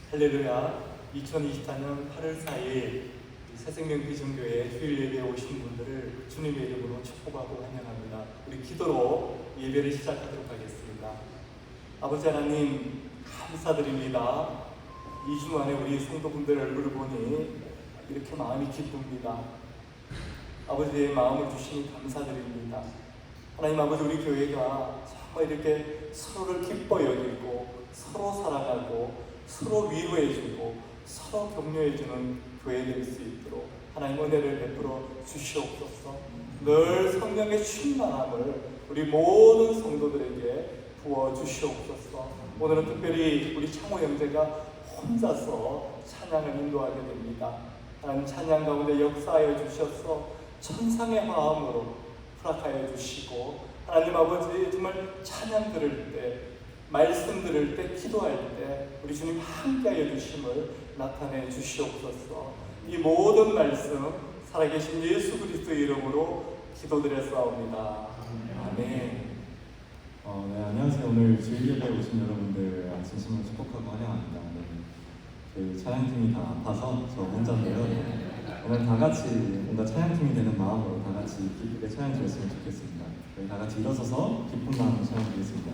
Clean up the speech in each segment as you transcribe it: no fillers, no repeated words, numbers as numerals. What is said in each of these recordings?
할렐루야. 2024년 8월 4일 새생명 비전교회 주일 예배에 오신 분들을 주님의 이름으로 축복하고 환영합니다. 우리 기도로 예배를 시작하도록 하겠습니다. 아버지 하나님 감사드립니다. 2주 만에 우리 성도분들 얼굴을 보니 이렇게 마음이 기쁩니다. 아버지의 마음을 주시니 감사드립니다. 하나님 아버지, 우리 교회가 정말 이렇게 서로를 기뻐 여기고 서로 사랑하고 서로 위로해주고 서로 격려해주는 교회 될 수 있도록 하나님 은혜를 베풀어 주시옵소서. 늘 성령의 충만함을 우리 모든 성도들에게 부어 주시옵소서. 오늘은 특별히 우리 창호 형제가 혼자서 찬양을 인도하게 됩니다. 하나님 찬양 가운데 역사하여 주셔서 천상의 마음으로 허락하여 주시고, 하나님 아버지 정말 찬양 들을 때, 말씀 들을 때, 기도할 때 우리 주님 함께하여 주심을 나타내 주시옵소서. 이 모든 말씀 살아계신 예수 그리스도의 이름으로 기도드렸사옵니다. 아멘. 네, 안녕하세요. 오늘 주일 예배에 오신 여러분들 진심으로 축복하고 환영합니다. 저희 찬양팀이 다 아파서 저 혼자인데요. 오늘 다 같이 뭔가 찬양팀이 되는 마음으로 다 같이 기쁘게 찬양 드렸으면 좋겠습니다. 저희 다 같이 일어서서 기쁜 마음으로 찬양 드리겠습니다.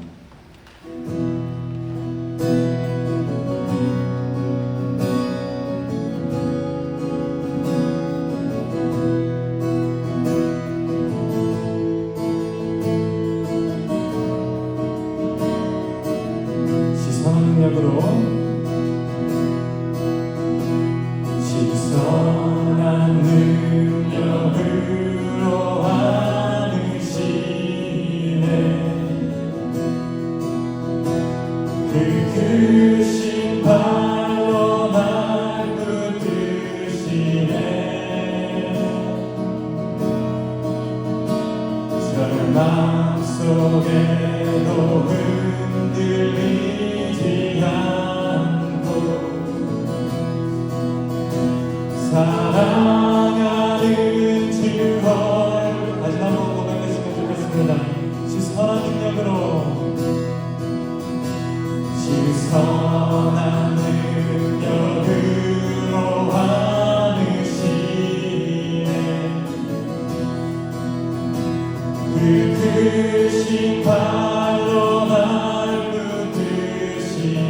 사랑하는 주 다시 한번 고백했으면 좋겠습니다. 주 선한 능력으로, 주 선한 능력으로 하느시네. 그 크신 발로 날 붙드시네.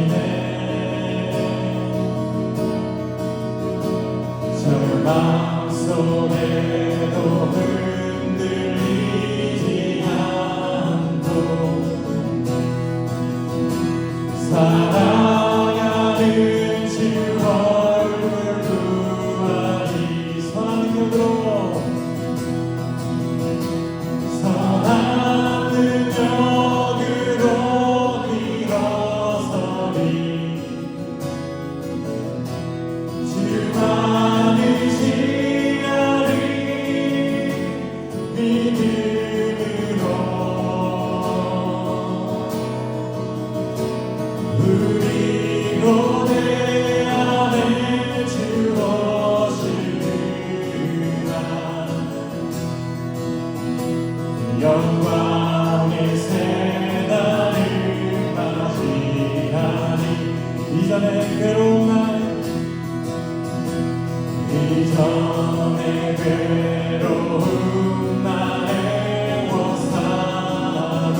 절망 속에도 흔들리지 않고 사랑하는 주 얼굴 구하리. 선한 능력으로, 선한 능력으로 일어서리. 주만을 지으리 믿음으로. 우리 고대 안에 주 오시리라. 영광의 새날을 맞이하니. 이전의 괴로운 날, 이전의 괴로운 날의 원사로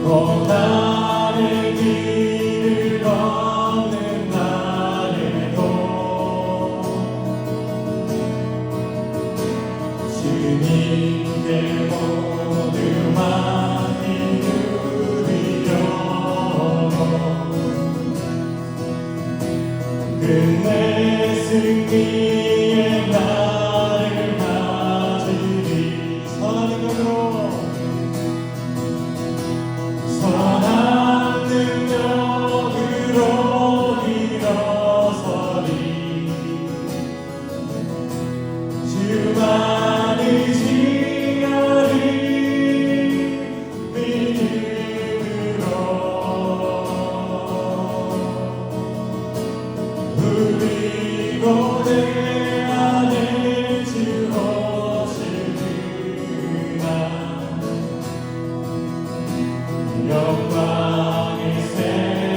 고난의 길을 걷는 날에도 주님께 모두 맡기누리려고 끝내 승리의 날을 맞으리. 선한 능력으로, 선한 능력으로 일어서리. 주만을 지으리 믿음으로. 우리 고대 안에 주 오시리라. 영광의 새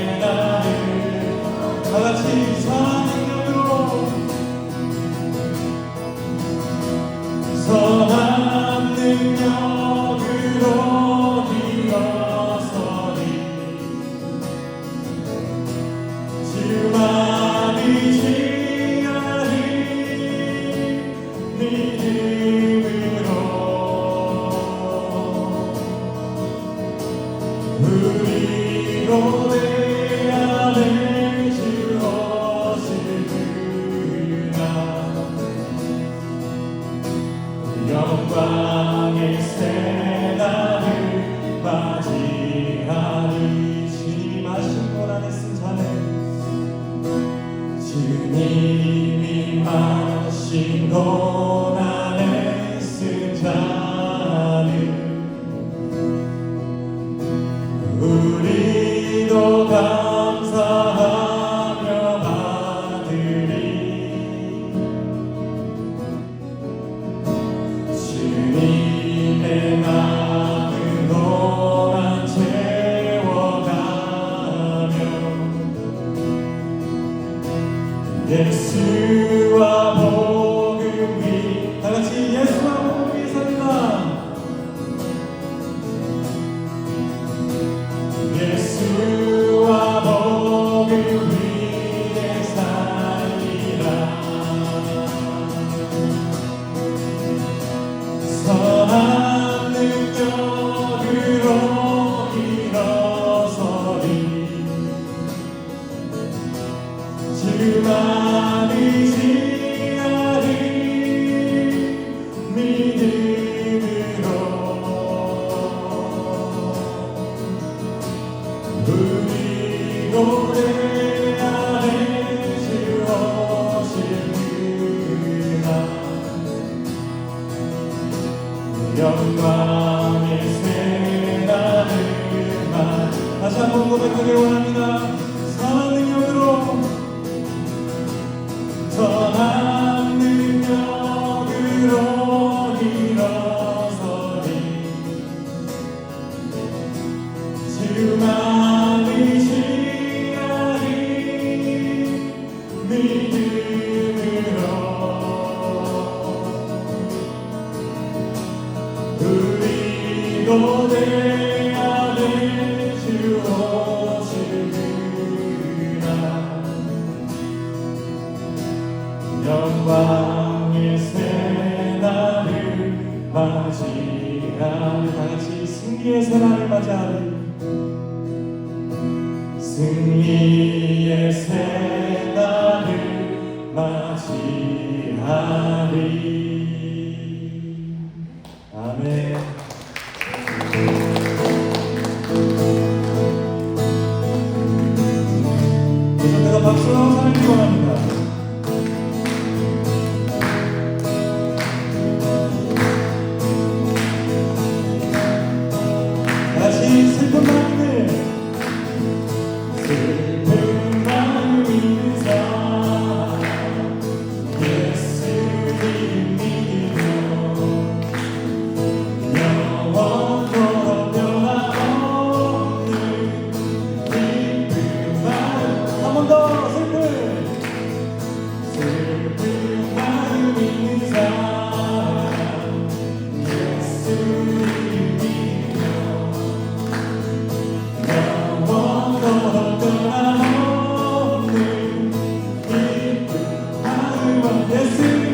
이곳에 안에 주 오시구나. 영광의 새날을 맞이하니 주님 하신 고난에 쓴 자는 주님이 마신 고난에 쓴 자는 우리도 감사하며 받으리. 주님의 남은 고난 채워가며 예수와 복음 위 다같이 예수와 복음 위 살리라. 예수와 복음 위에 살리라. 선한 능력으로 일어서리. 주만 의지하리. 믿음으로 우리 고대하네 주 오시구나. 영광의 새날을 다시 한번 고백하길 원합니다. 선한 능력으로 일어서리. 주만 의지하리. 믿음으로 우리 고대 안에 주 오시구나. 영광의 새날을 맞이하리. 다같이 승리의 새날을 맞이하리. 승리의 새날을 맞이하리. 아멘. 계속해서 박수로 하나님 원합니다. 다시 슬픈 마음들 슬픈 마음 있는 사람 예수님 믿으며 영원토록 변함없는 기쁜 마음. 한 번 더 슬픈 마음 있는 사람 예수님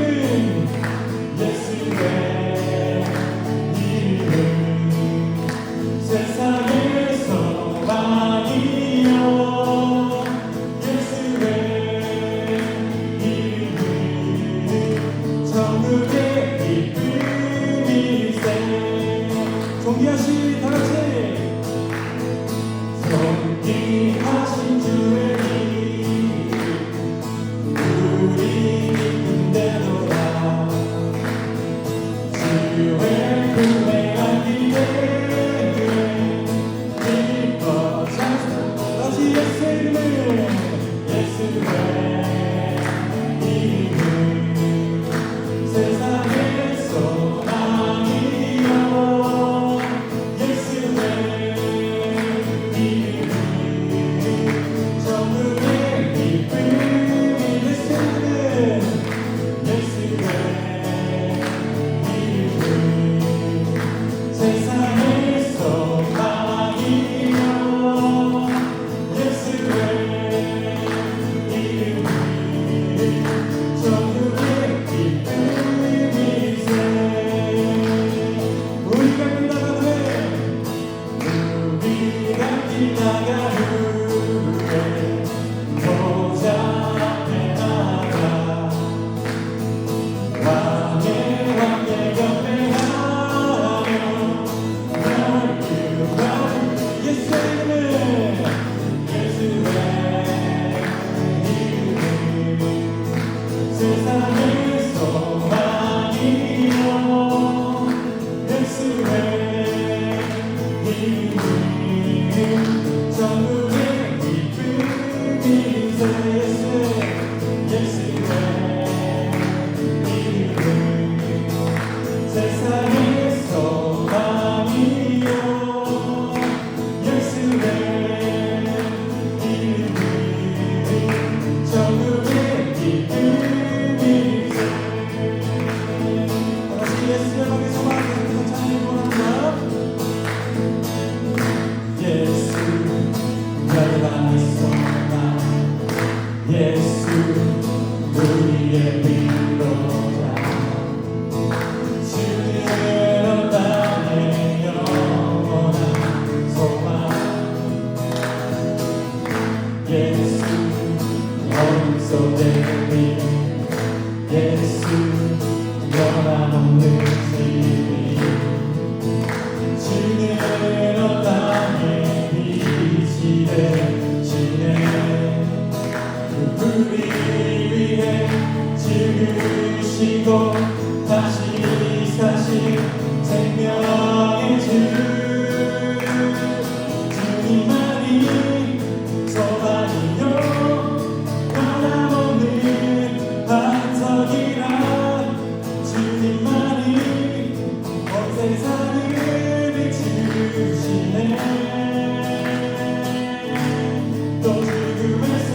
존귀하신 다같이 존귀하신 주의 이름 우리 기쁜대도다. 주의 품에 안기게 기뻐 찬송. 다시 예수의 이름 예수의 이름 세상의 소망이여. 예수의 이름 하루에 보좌 앞에 나가 왕의 왕의 경배하며 날그하는 예수의 이름이 세상의 소망이요 예수의 이름 전국의 기쁨이 예수의 이름 세상의 소망이요 예수의 이름 전국의 기쁨이 다시 예수의 방에 소망하는 찬양을 원합니다. 예수 열방의 소망 예수 우리의 위로자 주는 땅의 영원한 소망 예수 어둠 속의 빛 예수 변함없는 진리 주는 땅의 빛이 되시네 우리 위해 죽으시고 다시 사신 생명의 주 주님만이 소망이요 변함없는 반석이라 주님만이 온 세상을 비추시네 또 죽음에서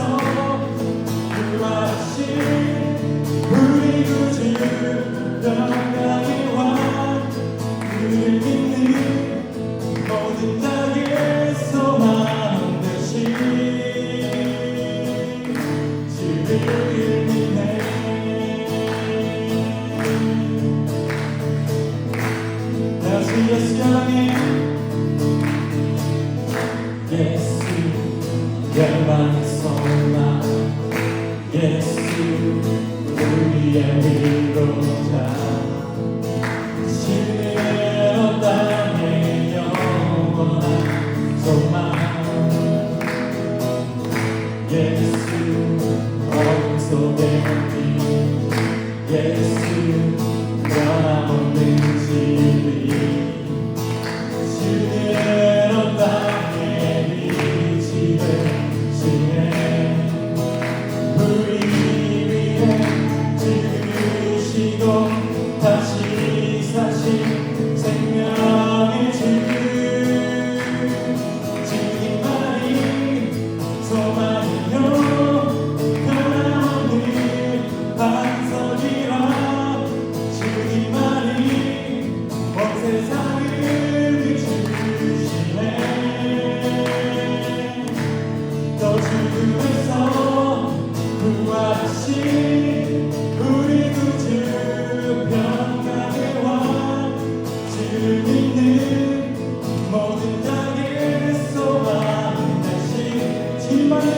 부활하신 우리 구주 영광의 왕 그를 믿는 모든 자의 소망 되신 주를 믿네 다시 예수 향해 예수 열방의 소망 예수 우리의 위로자 신의 땅의 영원한 소망 예수 어둠 속의 빛 예수 변함없는 진리 주의 땅의 빛이 되시네 우리 위해 죽으시고 다시 사신 생명의 주 주님만이 소망이요 변함없는 반석이라 주님만이 온 세상을 비추시네 또 죽음에서 부활하신 우리 구주 평강의 왕 주를 믿는 모든 자의 소망 대신 주님만이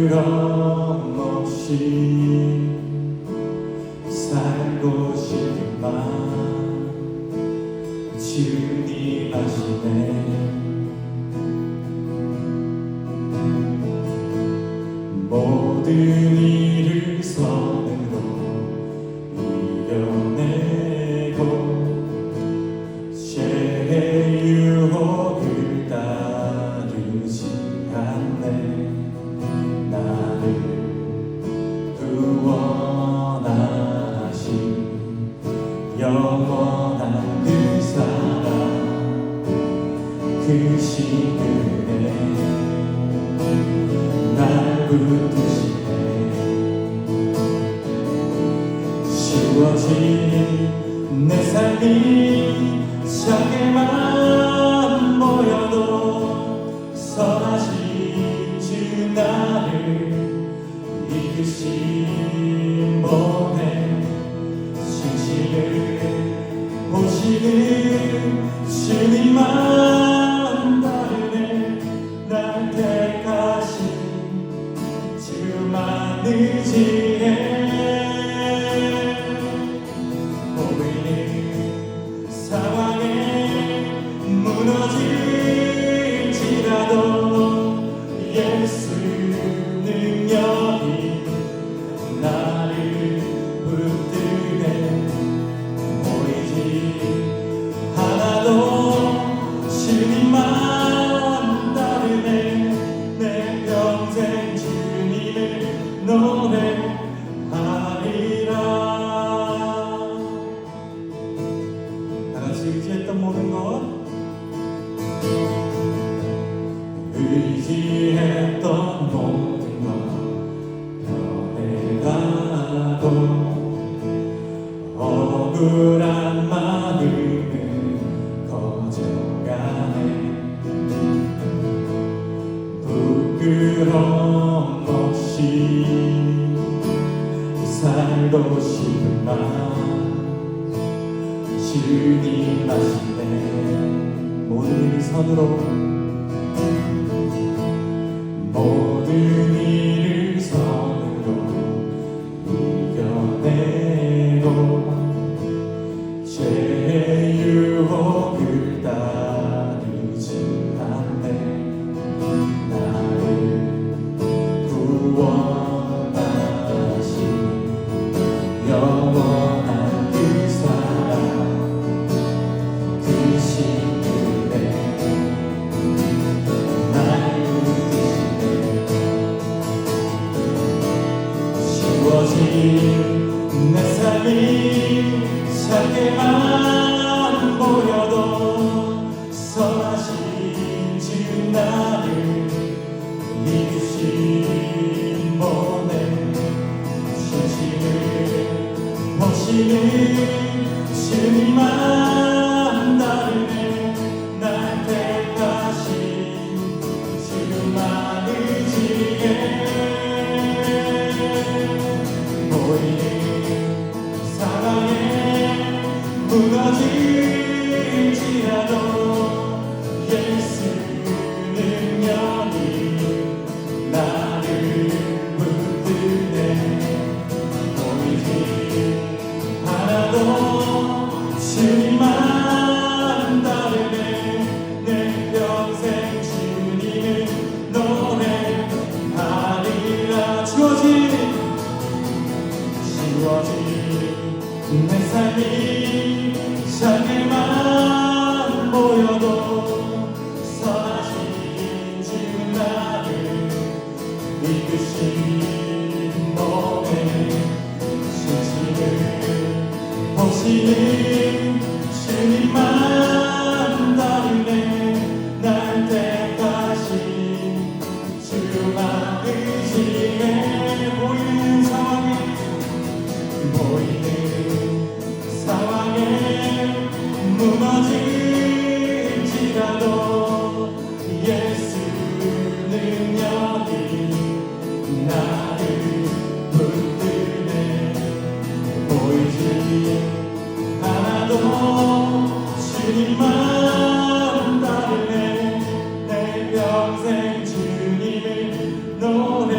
부끄럼 없이 살고 싶은 마음 주님 아시네. 모든 일을 선으로 이겨내고 죄의 유혹을 따르지 않네. 나를 구원하신 영원한 그 사랑 그 신은혜 날 붙드시네. 쉬워진 내 삶이 작게만 보여도 선하신 주 나를 이끄신 몸에 신실을 보시는 주님만 다르네. 날 택하신 주만 의지해. 보이는 상황에 무너질지라도 예수 능력이 나를 붙드네. 보이지 않아도 주님만 다르네. 내 평생 주님을 노래하리라. 다같이 의지했던 모든 것, 의지했던 모든 것 변해가고 억울한 마음은 거져가네. 부끄럼 없이 살고 싶은 마음 주님 아시네. 모든 일을 선으로 모든 일을 선으로 이겨내고 죄의 유혹을 따르지 않네. 나를 구원하신 영원한 그 사랑 그 신은혜 날 붙드시네. 쉬워진 내 삶이 작게만 보여도 선하신 주 나를 이끄신 몸에 신심을 보시는 주님만 다르네. 날 택하신 주만 의지해. 보이는 상황에 무너질지라도 예수 능력이 나를 붙드네. 보이지 않아도 주님만 다르네. 내 평생 주님을 노래하리라. 주어진 내 삶이 작게만 보여도 선하신 주 나를 이끄신 몸에 신심을 보시는 주님만 다르네. 날 택하신 주만 의지해. 보이는 상황에 무너질지라도 예수 능력이 나를 붙드네. 보이지 않아도 주님만 다르네. 내 평생 주님을 노래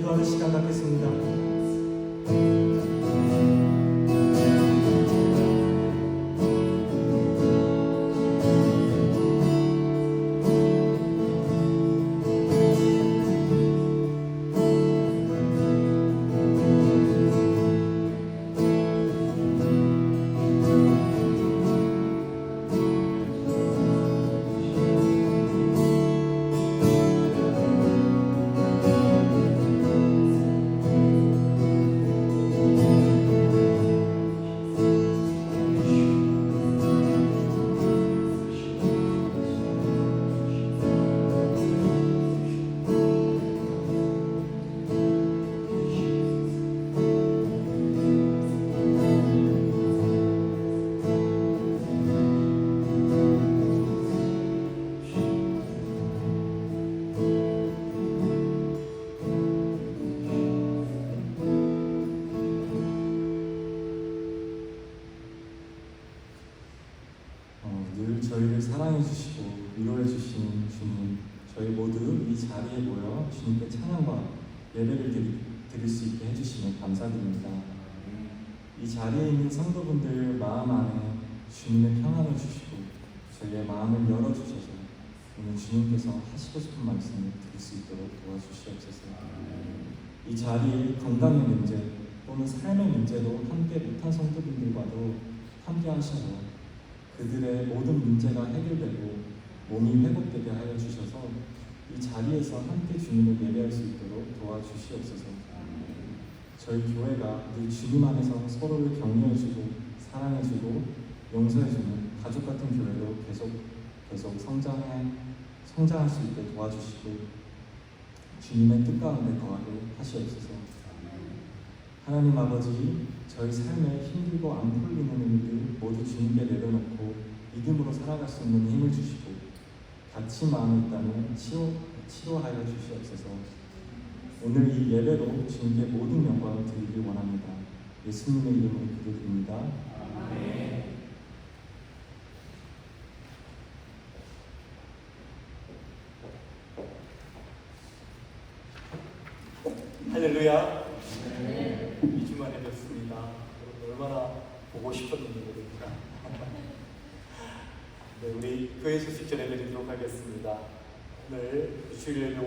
기도하는 시간 갖겠습니다. 늘 저희를 사랑해 주시고 위로해 주시는 주님, 저희 모두 이 자리에 모여 주님께 찬양과 예배를 드릴 수 있게 해주시면 감사드립니다. 이 자리에 있는 성도분들 마음 안에 주님의 평안을 주시고 저희의 마음을 열어주셔서 오늘 주님께서 하시고 싶은 말씀을 들을 수 있도록 도와주시옵소서. 이 자리에 건강의 문제 또는 삶의 문제로 함께 못한 성도분들과도 함께 하셔서 그들의 모든 문제가 해결되고 몸이 회복되게 하여 주셔서 이 자리에서 함께 주님을 예배할 수 있도록 도와주시옵소서. 저희 교회가 늘 주님 안에서 서로를 격려해주고 사랑해주고 용서해주는 가족 같은 교회로 계속 성장할 수 있게 도와주시고 주님의 뜻 가운데 거하게 하시옵소서. 하나님 아버지, 저희 삶에 힘들고 안 풀리는 일들 모두 주님께 내려놓고 믿음으로 살아갈 수 있는 힘을 주시고 다친 마음이 있다면 치료하여 주시옵소서. 오늘 이 예배로 주님께 모든 영광을 드리길 원합니다. 예수님의 이름으로 기도드립니다. 아멘. 할렐루야. 2주 만에 뵙습니다. 여러분 얼마나 보고 싶었는지 모릅니다. 네, 우리 교회 소식 전해드리도록 하겠습니다. 오늘 주일 예배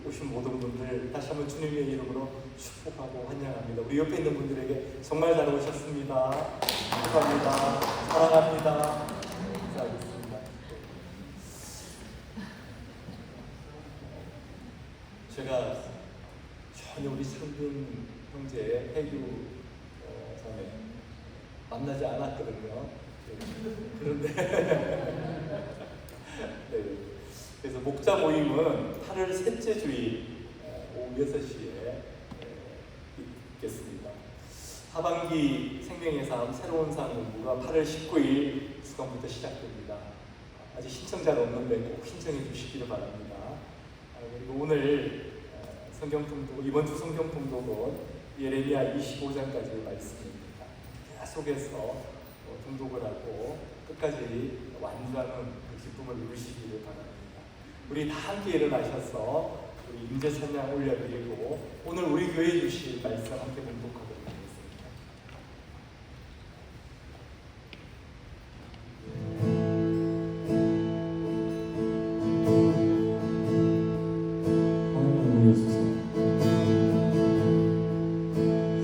오신 모든 분들 다시 한번 주님의 이름으로 축복하고 환영합니다. 우리 옆에 있는 분들에게 정말 잘 오셨습니다. 축하합니다. 사랑합니다. 인사하겠습니다. 제가 전혀 우리 상빈 형제의 해규 전에 만나지 않았거든요. 그런데 네. 그래서 목자 모임은 8월 셋째 주일 오후 6시에 있겠습니다. 하반기 생명의 삶 새로운 삶 공부가 8월 19일 주간부터 시작됩니다. 아직 신청자는 없는데 꼭 신청해 주시기를 바랍니다. 그리고 오늘 성경통독, 이번 주 성경통독은 예레미야 25장까지의 말씀입니다. 계속해서 통독을 하고 끝까지 완주하는 그 기쁨을 누리시기를 바랍니다. 우리 다 함께 일어나셔서 우리 임재 찬양 올려드리고 오늘 우리 교회에 주실 말씀 함께 봉독하도록 하겠습니다.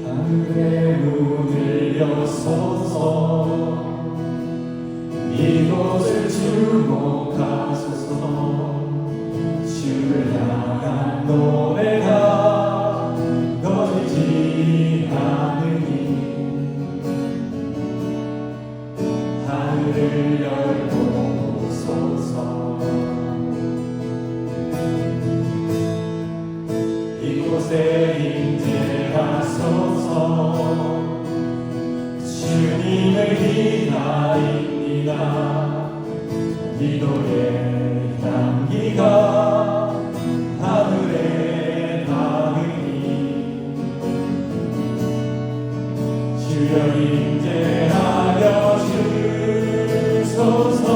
하늘의 문을 여소서 이곳을 주목하소서. 주를 향한 노래가 꺼지지 않으니 하늘을 열고소서. 이곳에 임재하소서. 주님을 기다립니다. 기도의 향기가 하늘에 닿으니 주여 임재하여 주소서.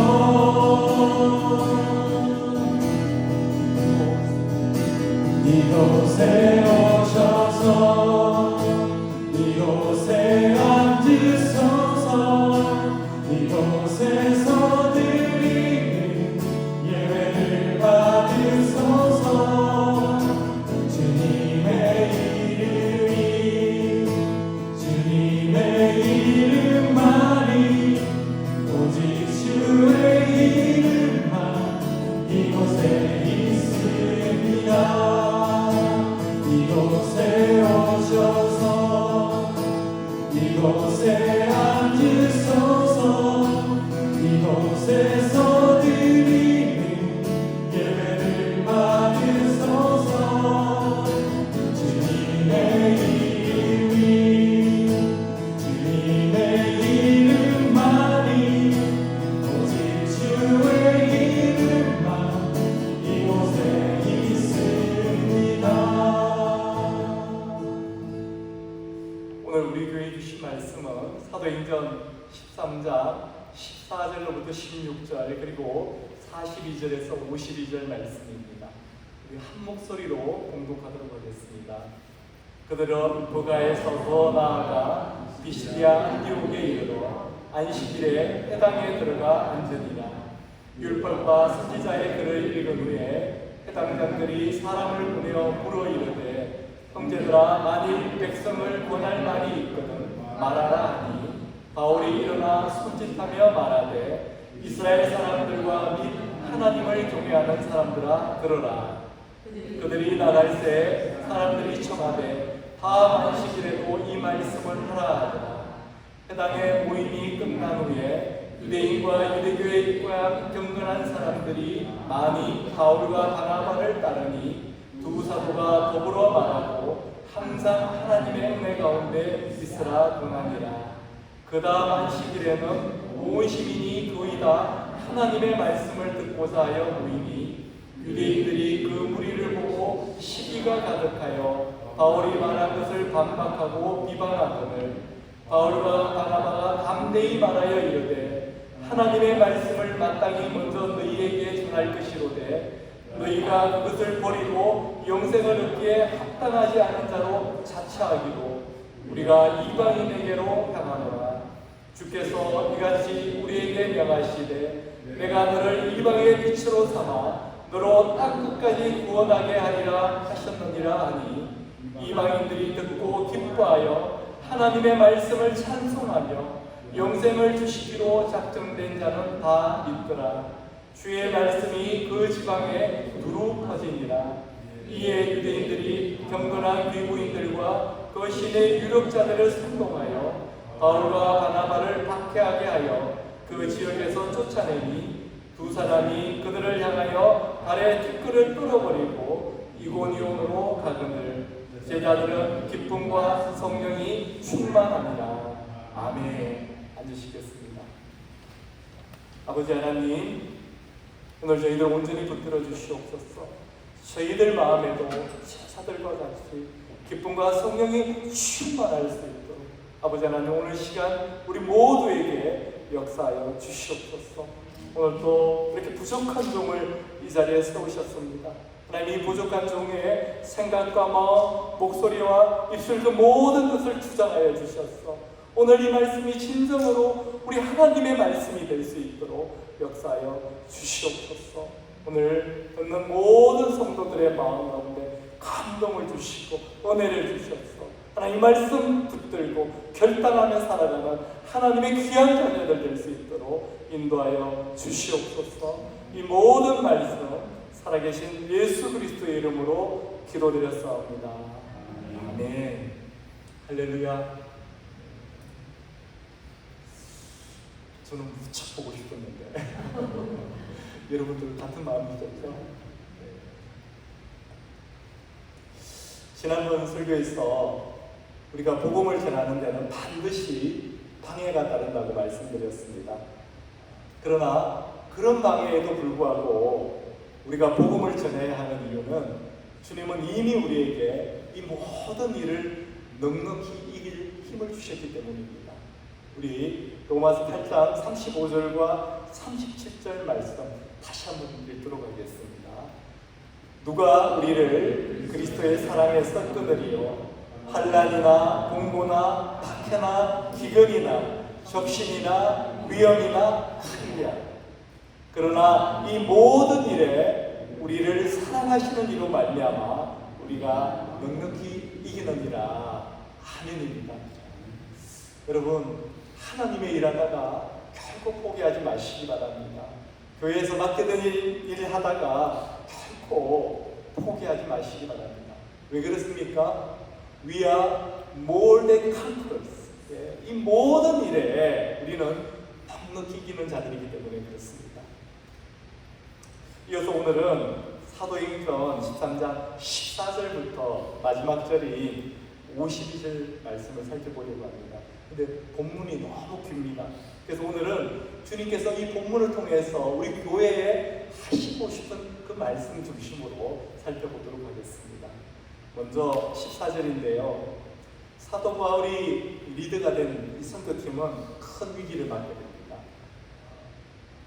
이곳에 오셔 오늘 우리 교회에 주신 말씀은 사도행전 13장 14절로부터 16절 그리고 42절에서 52절 말씀입니다. 우리 한 목소리로 공독하도록 하겠습니다. 그들은 부가에서 나아가 비시디아 안디옥에 이르러 안식일에 회당에 들어가 앉으니라. 율법과 선지자의 글을 읽은 후에 회당장들이 사람을 보내어 물어 이르되 형제들아 만일 백성을 권할 말이 있거든 말하라 하니 바울이 일어나 손짓하며 말하되 이스라엘 사람들과 및 하나님을 경외하는 사람들아 들으라. 그들이 나갈새 사람들이 청하되 다음 안식일에도 이 말씀을 하라 하더라. 회당의 모임이 끝난 후에 유대인과 유대교에 입고한 경건한 사람들이 많이 바울과 바나바를 따르니 두 사도가 더불어 말하고 항상 하나님의 은혜 가운데 있으라 권하니라. 그 다음 안식일에는 온 시민이 거의 다 하나님의 말씀을 듣고자 하여 모이니 유대인들이 그 무리를 보고 시기가 가득하여 바울이 말한 것을 반박하고 비방하거늘 바울과 바나바가 담대히 말하여 이르되 하나님의 말씀을 마땅히 먼저 너희에게 전할 것이로되 너희가 그것을 버리고 영생을 얻기에 합당하지 않은 자로 자처하기로 우리가 이방인에게로 향하노라. 주께서 이같이 우리에게 명하시되 내가 너를 이방의 빛으로 삼아 너로 땅 끝까지 구원하게 하리라 하셨느니라 하니 이방인들이 듣고 기뻐하여 하나님의 말씀을 찬송하며 영생을 주시기로 작정된 자는 다 믿더라. 주의 말씀이 그 지방에 두루 퍼지니라. 이에 유대인들이 경건한 귀부인들과 그 시내 유력자들을 선동하여 바울과 바나바를 박해하게 하여 그 지역에서 쫓아내니 두 사람이 그들을 향하여 발에 티끌을 뚫어버리고 이고니온으로 가거늘 제자들은 기쁨과 성령이 충만하니라. 아멘. 앉으시겠습니다. 아버지 하나님, 오늘 저희들 온전히 붙들어 주시옵소서. 저희들 마음에도 제사들과 같이 기쁨과 성령이 충만할 수 있도록 아버지 하나님 오늘 시간 우리 모두에게 역사하여 주시옵소서. 오늘 또 이렇게 부족한 종을 이 자리에 세우셨습니다. 하나님 이 부족한 종의 생각과 마음, 목소리와 입술 그 모든 것을 주장하여 주셨어. 오늘 이 말씀이 진정으로 우리 하나님의 말씀이 될 수 있도록 역사하여 주시옵소서. 오늘 듣는 모든 성도들의 마음 가운데 감동을 주시고 은혜를 주셨어. 하나님 이 말씀 붙들고 결단하며 살아가는 하나님의 귀한 자녀들 될 수 있도록 인도하여 주시옵소서. 이 모든 말씀 살아계신 예수 그리스도의 이름으로 기도드렸사옵니다. 아멘. 할렐루야. 저는 무척 보고 싶었는데 여러분들 같은 마음이셨죠? 지난번 설교에서 우리가 복음을 전하는 데는 반드시 방해가 따른다고 말씀드렸습니다. 그러나 그런 방해에도 불구하고 우리가 복음을 전해야 하는 이유는 주님은 이미 우리에게 이 모든 일을 넉넉히 이길 힘을 주셨기 때문입니다. 우리 로마서 8장 35절과 37절 말씀 다시 한번 읽도록 하겠습니다. 누가 우리를 그리스도의 사랑에서 끊으리요? 환난이나 공고나 박해나 기근이나 적신이나 위험이나 칼이야. 그러나 이 모든 일에 우리를 사랑하시는 이로 말미암아 우리가 넉넉히 이기느니라. 아멘입니다. 여러분, 하나님의 일하다가 결코 포기하지 마시기 바랍니다. 교회에서 맡겨진 일 하다가 결코 포기하지 마시기 바랍니다. 왜 그렇습니까? We are more than conquerors. 이 모든 일에 우리는 넉넉히 이기는 자들이기 때문에 그렇습니다. 이어서 오늘은 사도행전 13장 14절부터 마지막 절인 52절 말씀을 살펴보려고 합니다. 근데 본문이 너무 깁니다. 그래서 오늘은 주님께서 이 본문을 통해서 우리 교회에 하시고 싶은 그 말씀 중심으로 살펴보도록 하겠습니다. 먼저 14절인데요. 사도 바울이 리더가 된 이 선교팀은 큰 위기를 맞게 됩니다.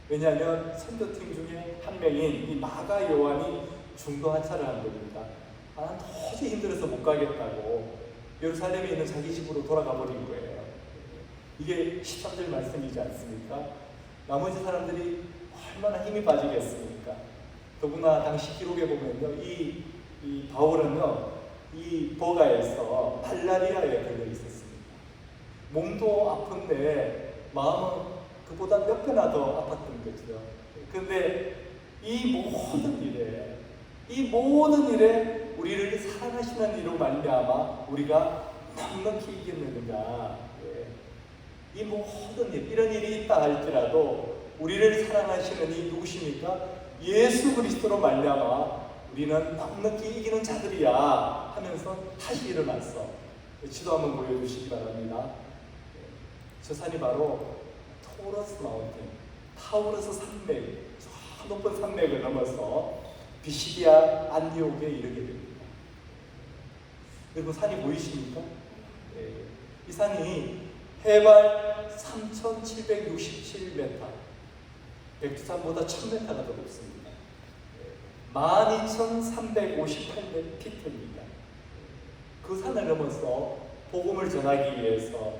왜냐하면 선교팀 중에 한 명인 이 마가 요한이 중도 하차를 한 겁니다. 난 도저히 힘들어서 못 가겠다고 예루살렘에 있는 자기 집으로 돌아가 버린 거예요. 이게 13절 말씀이지 않습니까? 나머지 사람들이 얼마나 힘이 빠지겠습니까? 더구나 당시 기록에 보면요, 이 바울은요, 이 버가에서 말라리아에 걸려 있었습니다. 몸도 아픈데 마음은 그보다 몇 배나 더 아팠던 거죠. 그런데 이 모든 일에 우리를 사랑하시는 이로 말미암아 우리가 넉넉히 이겼느니라. 이 모든 일, 이런 일이 있다 할지라도 우리를 사랑하시는 이 누구십니까? 예수 그리스도로 말미암아 우리는 넉넉히 이기는 자들이야 하면서 다시 일어났어. 지도 한번 보여주시기 바랍니다. 저 산이 바로 타우러스 마운틴, 타우러스 산맥, 저 높은 산맥을 넘어서 비시디아 안디옥에 이르게 됩니다. 여러분 산이 보이십니까? 이 산이 해발 3,767m, 백두산보다 1,000m가 더 높습니다. 12,358피트입니다. 그 산을 넘어서 복음을 전하기 위해서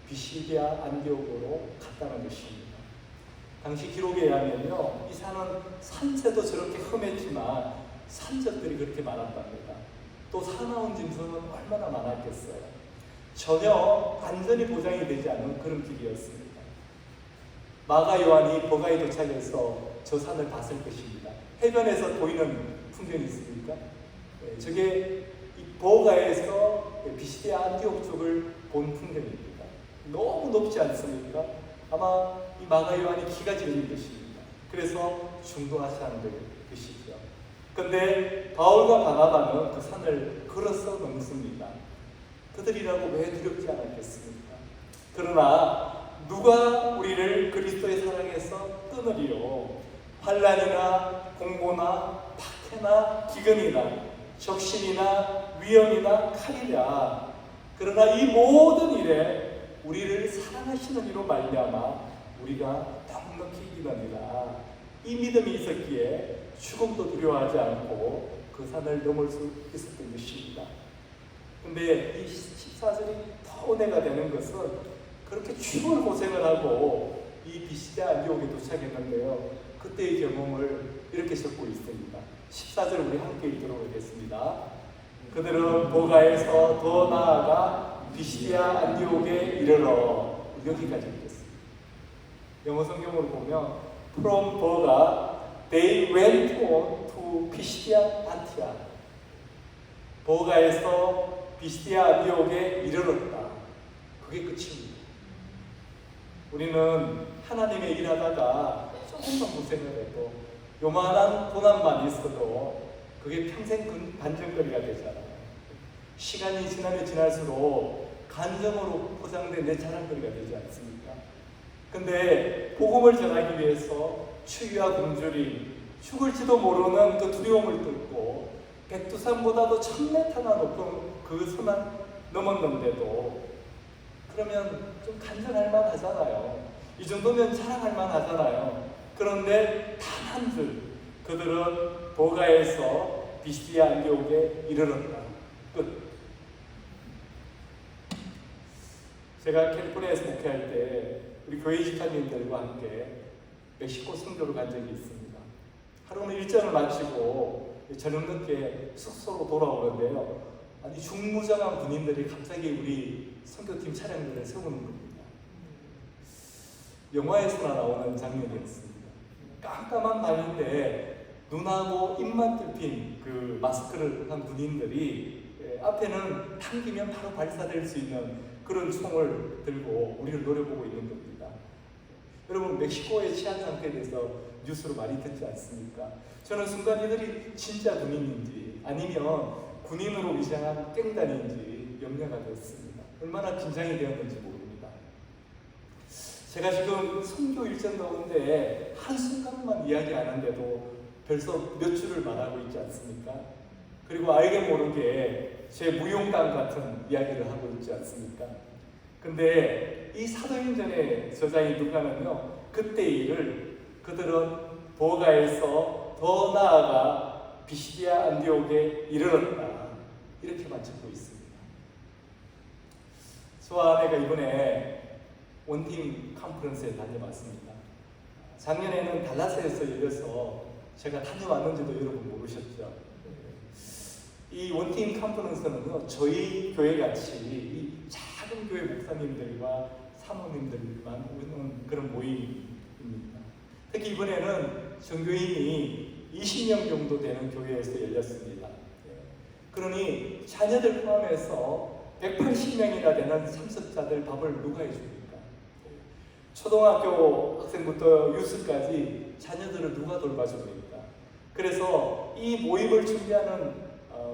비시디아 안디옥으로 갔다는 것입니다. 당시 기록에 의하면요, 이 산은 산세도 저렇게 험했지만 산적들이 그렇게 많았답니다. 또 사나운 짐승은 얼마나 많았겠어요. 전혀 안전이 보장이 되지 않은 그런 길이었습니다. 마가 요한이 버가에 도착해서 저 산을 봤을 것입니다. 해변에서 보이는 풍경이 있습니까? 저게 이 버가에서 비시디아 안디옥 쪽을 본 풍경입니다. 너무 높지 않습니까? 아마 이 마가 요한이 기가 질린 것입니다. 그래서 중도하차한 것이죠. 그런데 바울과 바나바는 그 산을 걸어서 넘습니다. 그들이라고 왜 두렵지 않았겠습니까? 그러나 누가 우리를 그리스도의 사랑에서 끊으리요? 환난이나 공고나 박해나 기근이나 적신이나 위험이나 칼이라. 그러나 이 모든 일에 우리를 사랑하시는 이로 말미암아 우리가 넉넉히 이기느니라. 이 믿음이 있었기에 죽음도 두려워하지 않고 그 산을 넘을 수 있었던 것입니다. 근데 이 14절이 더 은혜가 되는 것은 그렇게 추운 고생을 하고 이 비시디아 안디옥에 도착했는데요, 그때의 경험을 이렇게 적고 있습니다. 14절 우리 함께 읽도록 하겠습니다. 그들은 버가에서 더 나아가 비시디아 안디옥에 이르러, 여기까지 읽겠습니다. 영어 성경으로 보면 From Berga they went on to Pisidia Antioch. 버가에서 비시디아 안디옥에 이르렀다. 그게 끝입니다. 우리는 하나님의 일하다가 조금만 고생을 해도 요만한 고난만 있어도 그게 평생 반전거리가 되잖아요. 시간이 지나면 지날수록 간정으로 포장된 내 자랑거리가 되지 않습니까? 근데 복음을 전하기 위해서 추위와 굶주림, 죽을지도 모르는 그 두려움을 뚫고 백두산보다도 1,000m나 높은 그 선을 넘었는데도 그러면 좀 간절할 만하잖아요. 이 정도면 자랑할 만하잖아요. 그런데 단 한 줄, 그들은 버가에서 비시디아 안디옥에 이르렀다. 끝. 제가 캘리포니아에서 목회할 때 우리 교회 집사님들과 함께 멕시코 선교를 간 적이 있습니다. 하루는 일정을 마치고 저녁 늦게 숙소로 돌아오는데요, 아니 중무장한 군인들이 갑자기 우리 선교팀 차량들을 세우는 겁니다. 영화에서나 나오는 장면이었습니다. 깜깜한 밤인데 눈하고 입만 뚫힌 그 마스크를 한 군인들이 앞에는 당기면 바로 발사될 수 있는 그런 총을 들고 우리를 노려보고 있는 겁니다. 여러분, 멕시코의 치안 상태에 대해서 뉴스로 많이 듣지 않습니까? 저는 순간 이들이 진짜 군인인지 아니면 군인으로 위장한 깽단인지 염려가 됐습니다. 얼마나 긴장이 되었는지 모릅니다. 제가 지금 선교 일정 가운데 한순간만 이야기하는데도 벌써 몇 줄을 말하고 있지 않습니까? 그리고 알게 모르게 제 무용담 같은 이야기를 하고 있지 않습니까? 근데 이 사도행전의 저자인 누가는요, 그때의 일을 그들은 보가에서 더 나아가 비시디아 안디옥에 이르렀다, 이렇게만 적고 있습니다. 저와 아내가 이번에 원팀 컨퍼런스에 다녀왔습니다. 작년에는 달라스에서 열려서 제가 다녀왔는지도 여러분 모르셨죠? 이 원팀 컨퍼런스는요, 저희 교회같이 이 작은 교회 목사님들과 사모님들만 오는 그런 모임입니다. 특히 이번에는 전교인이 20명 정도 되는 교회에서 열렸습니다. 그러니 자녀들 포함해서 180명이나 되는 참석자들 밥을 누가 해줍니까? 초등학교 학생부터 유스까지 자녀들을 누가 돌봐줍니까? 그래서 이 모임을 준비하는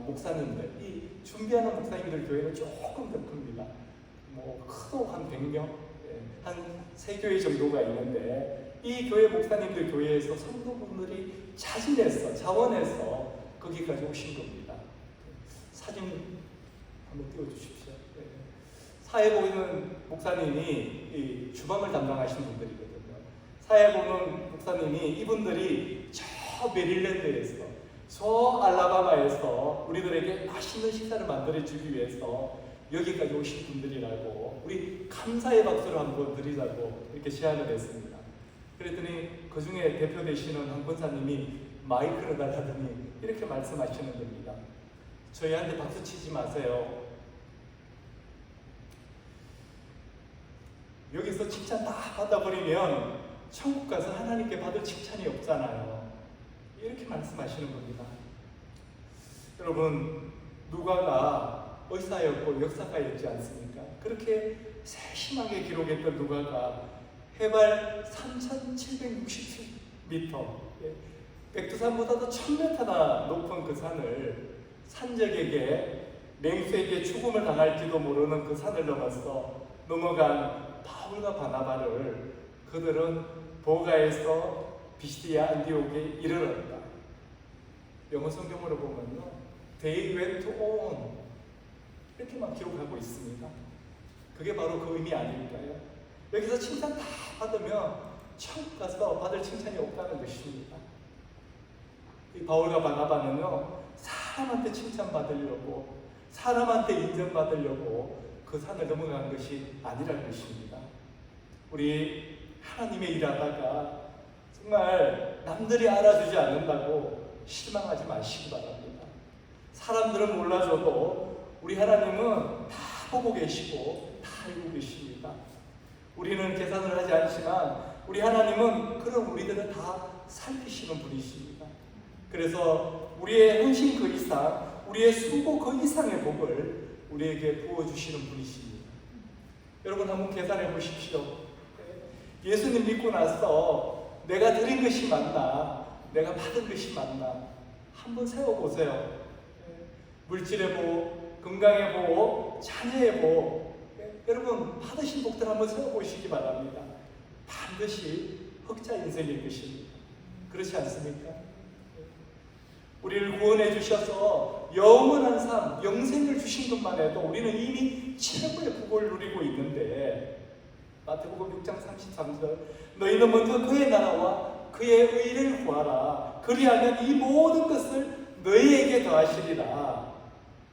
목사님들, 이 준비하는 목사님들 교회는 조금 더 큽니다. 뭐 크도 한 100명, 한 3교회 정도가 있는데 이 교회 목사님들 교회에서 성도분들이 자진해서 자원해서 거기까지 오신 겁니다. 사진 한번 띄워주십시오. 사회보는 목사님이 이 주방을 담당하시는 분들이거든요. 사회보는 목사님이 이분들이 저 메릴랜드에서, 저 알라바마에서 우리들에게 맛있는 식사를 만들어주기 위해서 여기까지 오신 분들이라고, 우리 감사의 박수를 한번 드리자고 이렇게 제안을 했습니다. 그랬더니 그 중에 대표 되시는 한 권사님이 마이크를 달라더니 이렇게 말씀하시는 겁니다. 저희한테 박수 치지 마세요. 여기서 칭찬 다 받아버리면 천국 가서 하나님께 받을 칭찬이 없잖아요. 이렇게 말씀하시는 겁니다. 여러분, 누가가 의사였고 역사가였지 않습니까? 그렇게 세심하게 기록했던 누가가 해발 3,767m, 백두산보다도 1,000m나 높은 그 산을 산적에게, 맹수에게 죽음을 당할지도 모르는 그 산을 넘어간 바울과 바나바를 그들은 보가에서 비시디아 안디옥에 이르렀다. 영어 성경으로 보면요, They went on 이렇게만 기록하고 있습니다. 그게 바로 그 의미 아닐까요? 여기서 칭찬 다 받으면 천국 가서 받을 칭찬이 없다는 것입니다. 이 바울과 바나바는요, 사람한테 칭찬받으려고, 사람한테 인정받으려고 그 산을 넘어간 것이 아니라는 것입니다. 우리 하나님의 일하다가 정말 남들이 알아주지 않는다고 실망하지 마시기 바랍니다. 사람들은 몰라줘도 우리 하나님은 다 보고 계시고 다 알고 계십니다. 우리는 계산을 하지 않지만 우리 하나님은 그런 우리들은 다 살피시는 분이십니다. 그래서 우리의 헌신 그 이상, 우리의 수고 그 이상의 복을 우리에게 부어주시는 분이십니다. 여러분 한번 계산해 보십시오. 예수님 믿고 나서 내가 드린 것이 맞나, 내가 받은 것이 맞나 한번 세워보세요. 물질의 복, 건강의 복, 자녀의 복, 여러분 받으신 복들 한번 세워보시기 바랍니다. 반드시 흑자 인생일 것입니다. 그렇지 않습니까? 우리를 구원해 주셔서 영원한 삶, 영생을 주신 것만 해도 우리는 이미 최고의 복을 누리고 있는데, 마태복음 6장 33절, 너희는 먼저 그의 나라와 그의 의를 구하라. 그리하면 이 모든 것을 너희에게 더하시리라.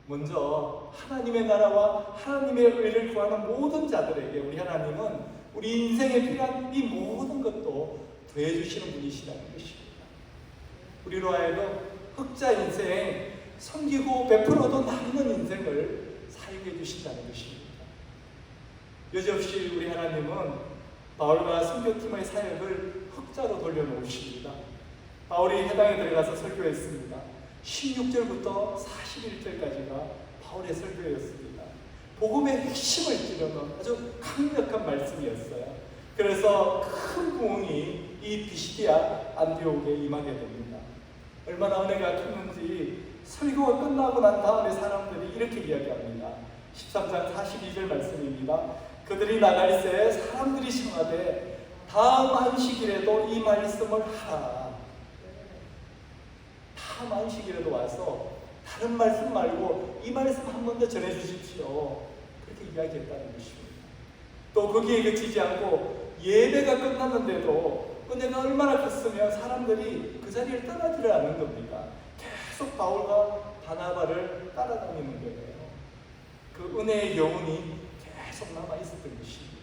먼저 하나님의 나라와 하나님의 의를 구하는 모든 자들에게 우리 하나님은 우리 인생에 필요한 이 모든 것도 더해주시는 분이시라는 것입니다. 우리로 하여금 흑자 인생, 섬기고 베풀어도 남는 인생을 살게 해주신다는 것입니다. 여지없이 우리 하나님은 바울과 선교팀의 사역을 흑자로 돌려놓으십니다. 바울이 해당에 들어가서 설교했습니다. 16절부터 41절까지가 바울의 설교였습니다. 복음의 핵심을 찌르는 아주 강력한 말씀이었어요. 그래서 큰 부흥이 이 비시디아 안디옥에 임하게 됩니다. 얼마나 은혜가 컸는지 설교가 끝나고 난 다음에 사람들이 이렇게 이야기합니다. 13장 42절 말씀입니다. 그들이 나갈새 사람들이 청하되 다음 안식일에도 이 말씀을 하라. 다음 안식일에도 와서 다른 말씀 말고 이 말씀 한 번 더 전해주십시오. 그렇게 이야기했다는 것입니다. 또 거기에 그치지 않고 예배가 끝났는데도 은혜가 얼마나 컸으면 사람들이 그 자리를 떠나지를 않는 겁니다. 계속 바울과 바나바를 따라다니는 거예요. 그 은혜의 여운이 계속 남아있었던 것입니다.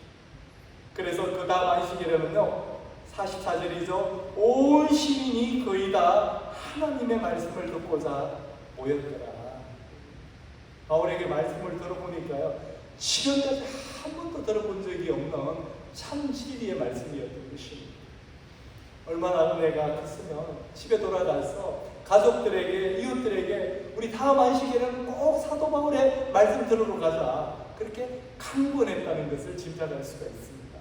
그래서 그 다음 안식일에는요 44절이죠. 온 시민이 거의 다 하나님의 말씀을 듣고자 모였더라. 바울에게 말씀을 들어보니까요 지금까지 한 번도 들어본 적이 없는 참 진리의 말씀이었던 것입니다. 얼마나 은혜가 컸으면 집에 돌아가서 가족들에게 이웃들에게 우리 다음 안식일에는 꼭 사도 바울의 말씀 들으러 가자 그렇게 강권했다는 것을 짐작할 수가 있습니다.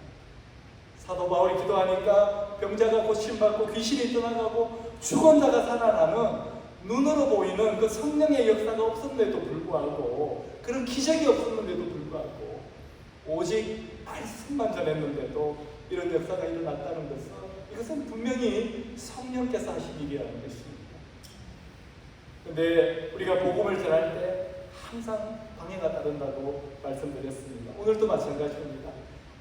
사도 바울이 기도하니까 병자가 고침받고 귀신이 떠나가고 죽은 자가 살아나는 눈으로 보이는 그 성령의 역사가 없었는데도 불구하고 그런 기적이 없었는데도 불구하고 오직 말씀만 전했는데도 이런 역사가 일어났다는 것은 이것은 분명히 성령께서 하신 일이라는 것입니다. 그런데 우리가 복음을 전할 때 항상 방해가 따른다고 말씀드렸습니다. 오늘도 마찬가지입니다.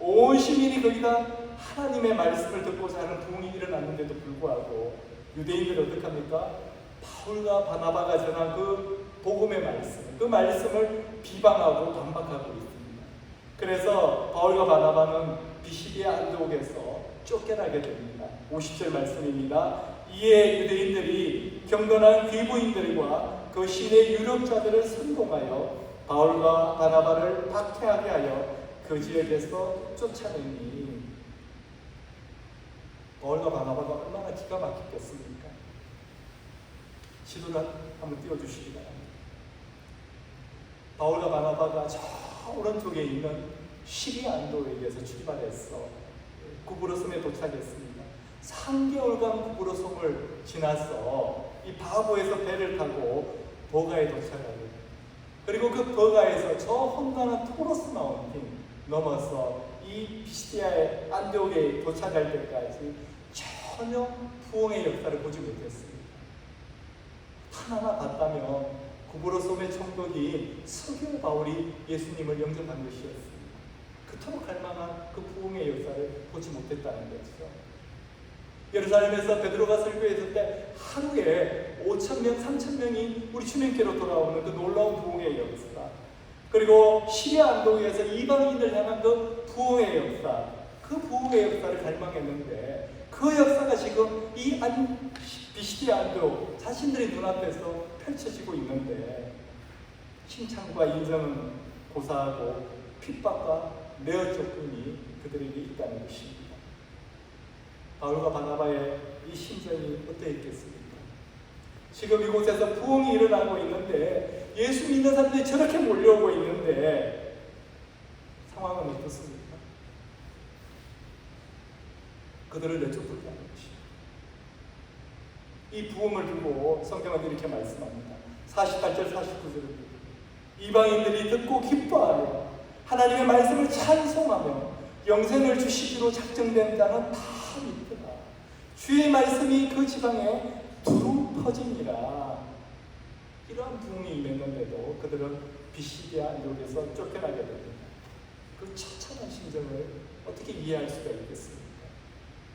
온 시민이 거기다 하나님의 말씀을 듣고자 하는 부흥이 일어났는데도 불구하고 유대인들이 어떻게 합니까? 바울과 바나바가 전한 그 복음의 말씀, 그 말씀을 비방하고 반박하고 있습니다. 그래서 바울과 바나바는 비시디아 안디옥에서 쫓겨나게 됩니다. 50절 말씀입니다. 이에 유대인들이 경건한 귀부인들과 그 시내 유력자들을 선동하여 바울과 바나바를 박해하게 하여 그 지역에서 쫓아내니 바울과 바나바가 얼마나 기가 막혔겠습니까? 지도를 한번 띄워주시기 바랍니다. 바울과 바나바가 저 오른쪽에 있는 시리아 안도에게서 출발해서 구브로섬에 도착했습니다. 3개월간 구브로섬을 지나서 이 바보에서 배를 타고 버가에 도착하고 그리고 그 버가에서 저 험난한 토로스 마운틴 넘어서 이 피시디아의 안디옥에 도착할 때까지 전혀 부흥의 역사를 보지 못했습니다. 하나만 봤다면 구브로섬의 총독이 서기오 바울이 예수님을 영접한 것이었습니다. 그토록 할 만한 그 부흥의 역사를 보지 못했다는 것이죠. 예루살렘에서 베드로가 설교했을 때 하루에 5,000명, 3,000명이 우리 주님께로 돌아오는 그 놀라운 부흥의 역사, 그리고 시리아 안도에서 이방인을 향한 그 부흥의 역사, 그 부흥의 역사를 갈망했는데 그 역사가 지금 이 비시디아 안도 자신들의 눈앞에서 펼쳐지고 있는데 칭찬과 인정은 고사하고 핍박과 내어 쫓김이 그들에게 있다는 것입니다. 바울과 바나바의 이 심정이 어떠했겠습니까? 지금 이곳에서 부흥이 일어나고 있는데 예수 믿는 사람들이 저렇게 몰려오고 있는데 상황은 어떻습니까? 그들을 내쫓지 않는 것입니다. 이 부흥을 두고 성경은 이렇게 말씀합니다. 48절 49절입니다. 이방인들이 듣고 기뻐하며 하나님의 말씀을 찬송하며 영생을 주시기로 작정된 자는 다 믿더라. 주의 말씀이 그 지방에 두루 퍼지니라. 이러한 부흥이 임했는데도 그들은 비시디아 안디옥에서 쫓겨나게 됩니다. 그 처참한 심정을 어떻게 이해할 수가 있겠습니까?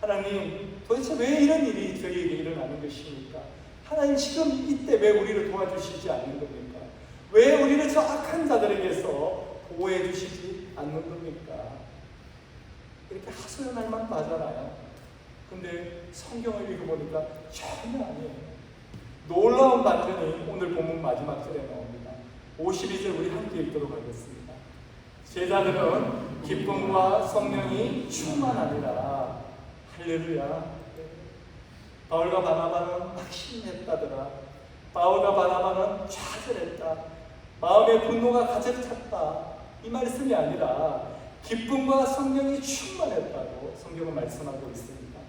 하나님, 도대체 왜 이런 일이 저희에게 일어나는 것입니까? 하나님, 지금 이때 왜 우리를 도와주시지 않는 겁니까? 왜 우리를 저 악한 자들에게서 보호해 주시지 않는 겁니까? 이렇게 하소연할 만도 하잖아요. 근데 성경을 읽어보니까 전혀 아니에요. 놀라운 반전이 오늘 본문 마지막 절에 나옵니다. 52절 우리 함께 읽도록 하겠습니다. 제자들은 기쁨과 성령이 충만하니라. 할렐루야. 바울과 바나바는 낙심했다더라. 바울과 바나바는 좌절했다. 마음의 분노가 가득 찼다. 이 말씀이 아니라 기쁨과 성령이 충만했다고 성경은 말씀하고 있습니다.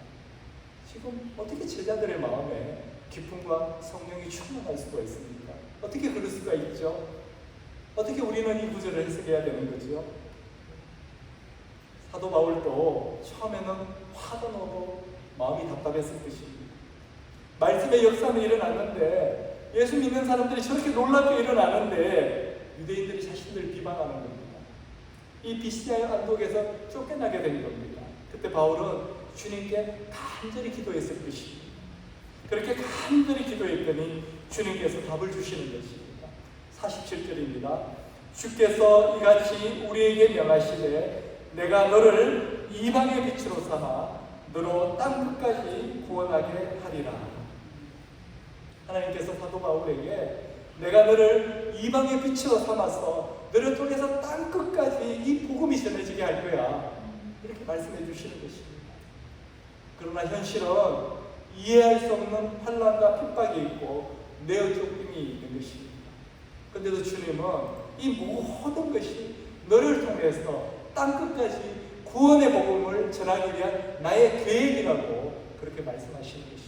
지금 어떻게 제자들의 마음에 기쁨과 성령이 충만할 수가 있습니까? 어떻게 그럴 수가 있죠? 어떻게 우리는 이 구절을 해석해야 되는 거죠? 사도 바울도 처음에는 화도 나고 마음이 답답했을 것입니다. 말씀의 역사는 일어났는데 예수 믿는 사람들이 저렇게 놀랍게 일어나는데 유대인들이 자신들을 비방하는 겁니다. 이 비시디아 언덕에서 쫓겨나게 된 겁니다. 그때 바울은 주님께 간절히 기도했을 것입니다. 그렇게 간절히 기도했더니 주님께서 답을 주시는 것입니다. 47절입니다. 주께서 이같이 우리에게 명하시되 내가 너를 이방의 빛으로 삼아 너로 땅 끝까지 구원하게 하리라. 하나님께서 사도 바울에게 내가 너를 이방의 빛으로 삼아서 너를 통해서 땅 끝까지 이 복음이 전해지게 할 거야. 이렇게 말씀해 주시는 것입니다. 그러나 현실은 이해할 수 없는 환난과 핍박이 있고 내어 쫓김이 있는 것입니다. 그런데도 주님은 이 모든 것이 너를 통해서 땅 끝까지 구원의 복음을 전하기 위한 나의 계획이라고 그렇게 말씀하시는 것입니다.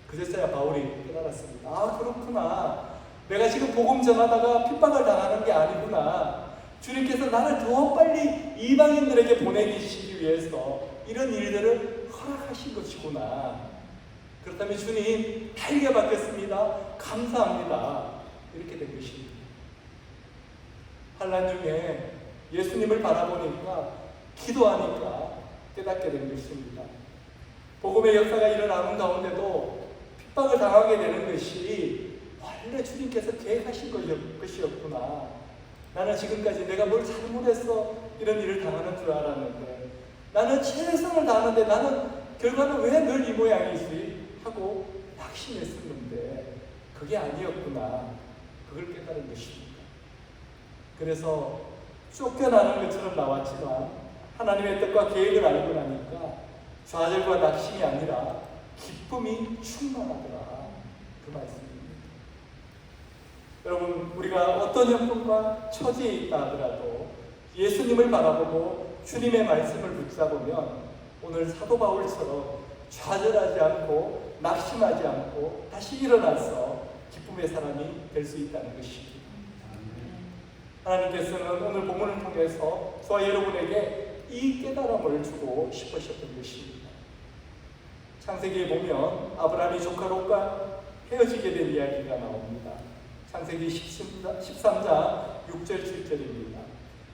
그제서야 바울이 깨달았습니다. 아, 그렇구나. 내가 지금 복음 전하다가 핍박을 당하는 게 아니구나. 주님께서 나를 더 빨리 이방인들에게 보내시기 위해서 이런 일들을 허락하신 것이구나. 그렇다면 주님 달게 받겠습니다. 감사합니다. 이렇게 된 것입니다. 환난 중에 예수님을 바라보니까 기도하니까 깨닫게 된 것입니다. 복음의 역사가 일어나는 가운데도 핍박을 당하게 되는 것이 원래 주님께서 계획하신 것이었구나. 나는 지금까지 내가 뭘 잘못해서 이런 일을 당하는 줄 알았는데 나는 최선을 다하는데 나는 결과는 왜 늘 이 모양이지? 하고 낙심했었는데 그게 아니었구나. 그걸 깨달은 것입니다. 그래서 쫓겨나는 것처럼 나왔지만 하나님의 뜻과 계획을 알고 나니까 좌절과 낙심이 아니라 기쁨이 충만하더라. 그 말씀입니다. 여러분, 우리가 어떤 형편과 처지에 있다 하더라도 예수님을 바라보고 주님의 말씀을 붙잡으면 오늘 사도 바울처럼 좌절하지 않고 낙심하지 않고 다시 일어나서 기쁨의 사람이 될 수 있다는 것입니다. 하나님께서는 오늘 본문을 통해서 저와 여러분에게 이 깨달음을 주고 싶으셨던 것입니다. 창세기에 보면 아브라함이 조카 롯과 헤어지게 된 이야기가 나옵니다. 창세기 13장 6절 7절입니다.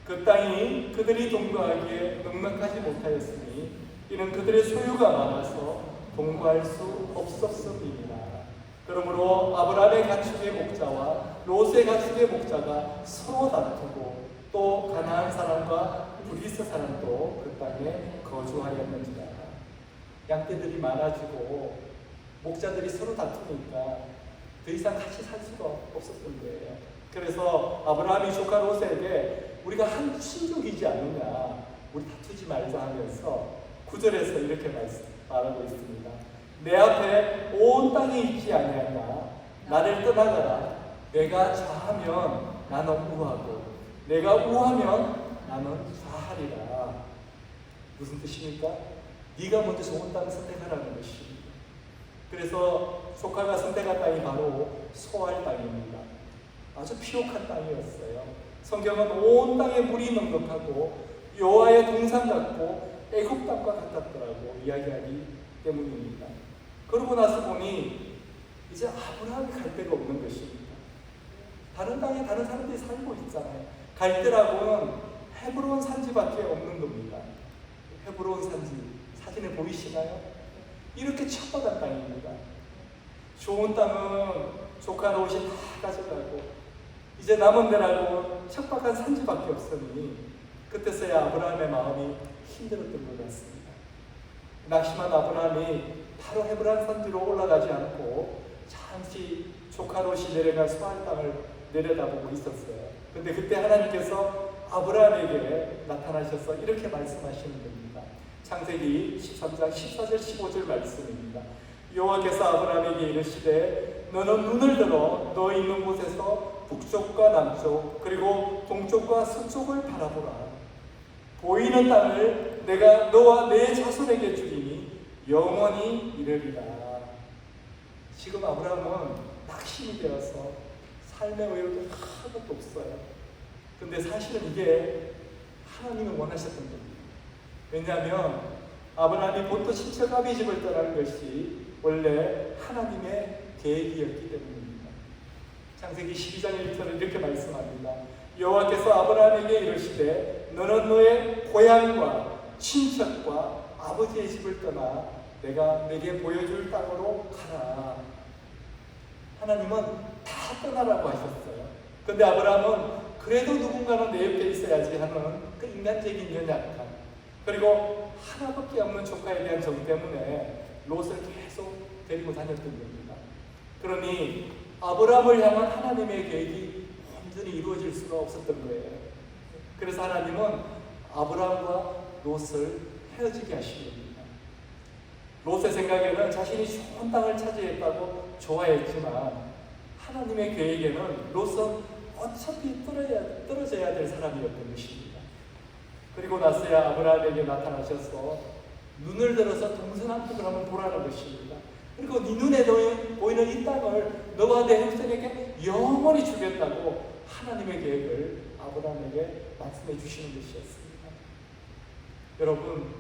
그 땅이 그들이 동거하기에 넉넉하지 못하였으니 이는 그들의 소유가 많아서 동거할 수 없었음이니라. 그러므로 아브라함의 가축의 목자와 롯의 가축의 목자가 서로 다투고 또 가나안 사람과 브리스 사람도 그 땅에 거주하였는지라. 양떼들이 많아지고 목자들이 서로 다투니까 더 이상 같이 살 수가 없었던 거예요. 그래서 아브라함이 조카 롯에게 우리가 한 친족이지 않느냐, 우리 다투지 말자 하면서 9절에서 이렇게 말하고 있습니다. 내 앞에 온 땅이 있지 아니하냐. 나를 떠나가라. 내가 좌하면 나는 우하고 내가 우하면 나는 좌하리라. 무슨 뜻입니까? 네가 먼저 좋은 땅을 선택하라는 것입니다. 그래서 조카가 선택한 땅이 바로 소알 땅입니다. 아주 피옥한 땅이었어요. 성경은 온 땅에 물이 넉넉하고 여호와의 동산 같고 애굽 땅과 같았더라고 이야기하기 때문입니다. 그러고 나서 보니 이제 아브라함이 갈 데가 없는 것입니다. 다른 땅에 다른 사람들이 살고 있잖아요. 갈 데라고는 헤브론 산지밖에 없는 겁니다. 헤브론 산지 사진에 보이시나요? 이렇게 척박한 땅입니다. 좋은 땅은 조카 롯이 다 가져가고 이제 남은 데라고 척박한 산지밖에 없으니 그때서야 아브라함의 마음이 힘들었던 것 같습니다. 낙심한 아브라함이 바로 헤브론 산지로 올라가지 않고 잠시 조카 롯이 내려갈 소알 땅을 내려다보고 있었어요. 그런데 그때 하나님께서 아브라함에게 나타나셔서 이렇게 말씀하시는 겁니다. 창세기 13장 14절 15절 말씀입니다. 여호와께서 아브라함에게 이르시되 너는 눈을 들어 너 있는 곳에서 북쪽과 남쪽 그리고 동쪽과 서쪽을 바라보라. 보이는 땅을 내가 너와 내 자손에게 주리니 영원히 이르리라. 지금 아브라함은 낙심이 되어서 삶의 의욕이 하나도 없어요. 근데 사실은 이게 하나님이 원하셨던 겁니다. 왜냐하면 아브라함이 본토 친척 아비 집을 떠나는 것이 원래 하나님의 계획이었기 때문입니다. 창세기 12장 1절에 이렇게 말씀합니다. 여호와께서 아브라함에게 이르시되 너는 너의 고향과 친척과 아버지의 집을 떠나 내가 내게 보여줄 땅으로 가라. 하나님은 다 떠나라고 하셨어요. 근데 아브라함은 그래도 누군가는 내 옆에 있어야지 하는 그 인간적인 연약함, 그리고 하나밖에 없는 조카에 대한 정 때문에 롯을 계속 데리고 다녔던 겁니다. 그러니 아브라함을 향한 하나님의 계획이 완전히 이루어질 수가 없었던 거예요. 그래서 하나님은 아브라함과 롯을 헤어지게 하신 겁니다. 롯의 생각에는 자신이 좋은 땅을 차지했다고 좋아했지만 하나님의 계획에는 롯은 어차피 떨어져야 될 사람이었던 것입니다. 그리고 나서야 아브라함에게 나타나셔서 눈을 들어서 동선 한쪽을 한번 보라는 것입니다. 그리고 네 눈에 보이는 이 땅을 너와 내 후손에게 영원히 주겠다고 하나님의 계획을 아브라함에게 말씀해 주시는 것이었습니다. 여러분,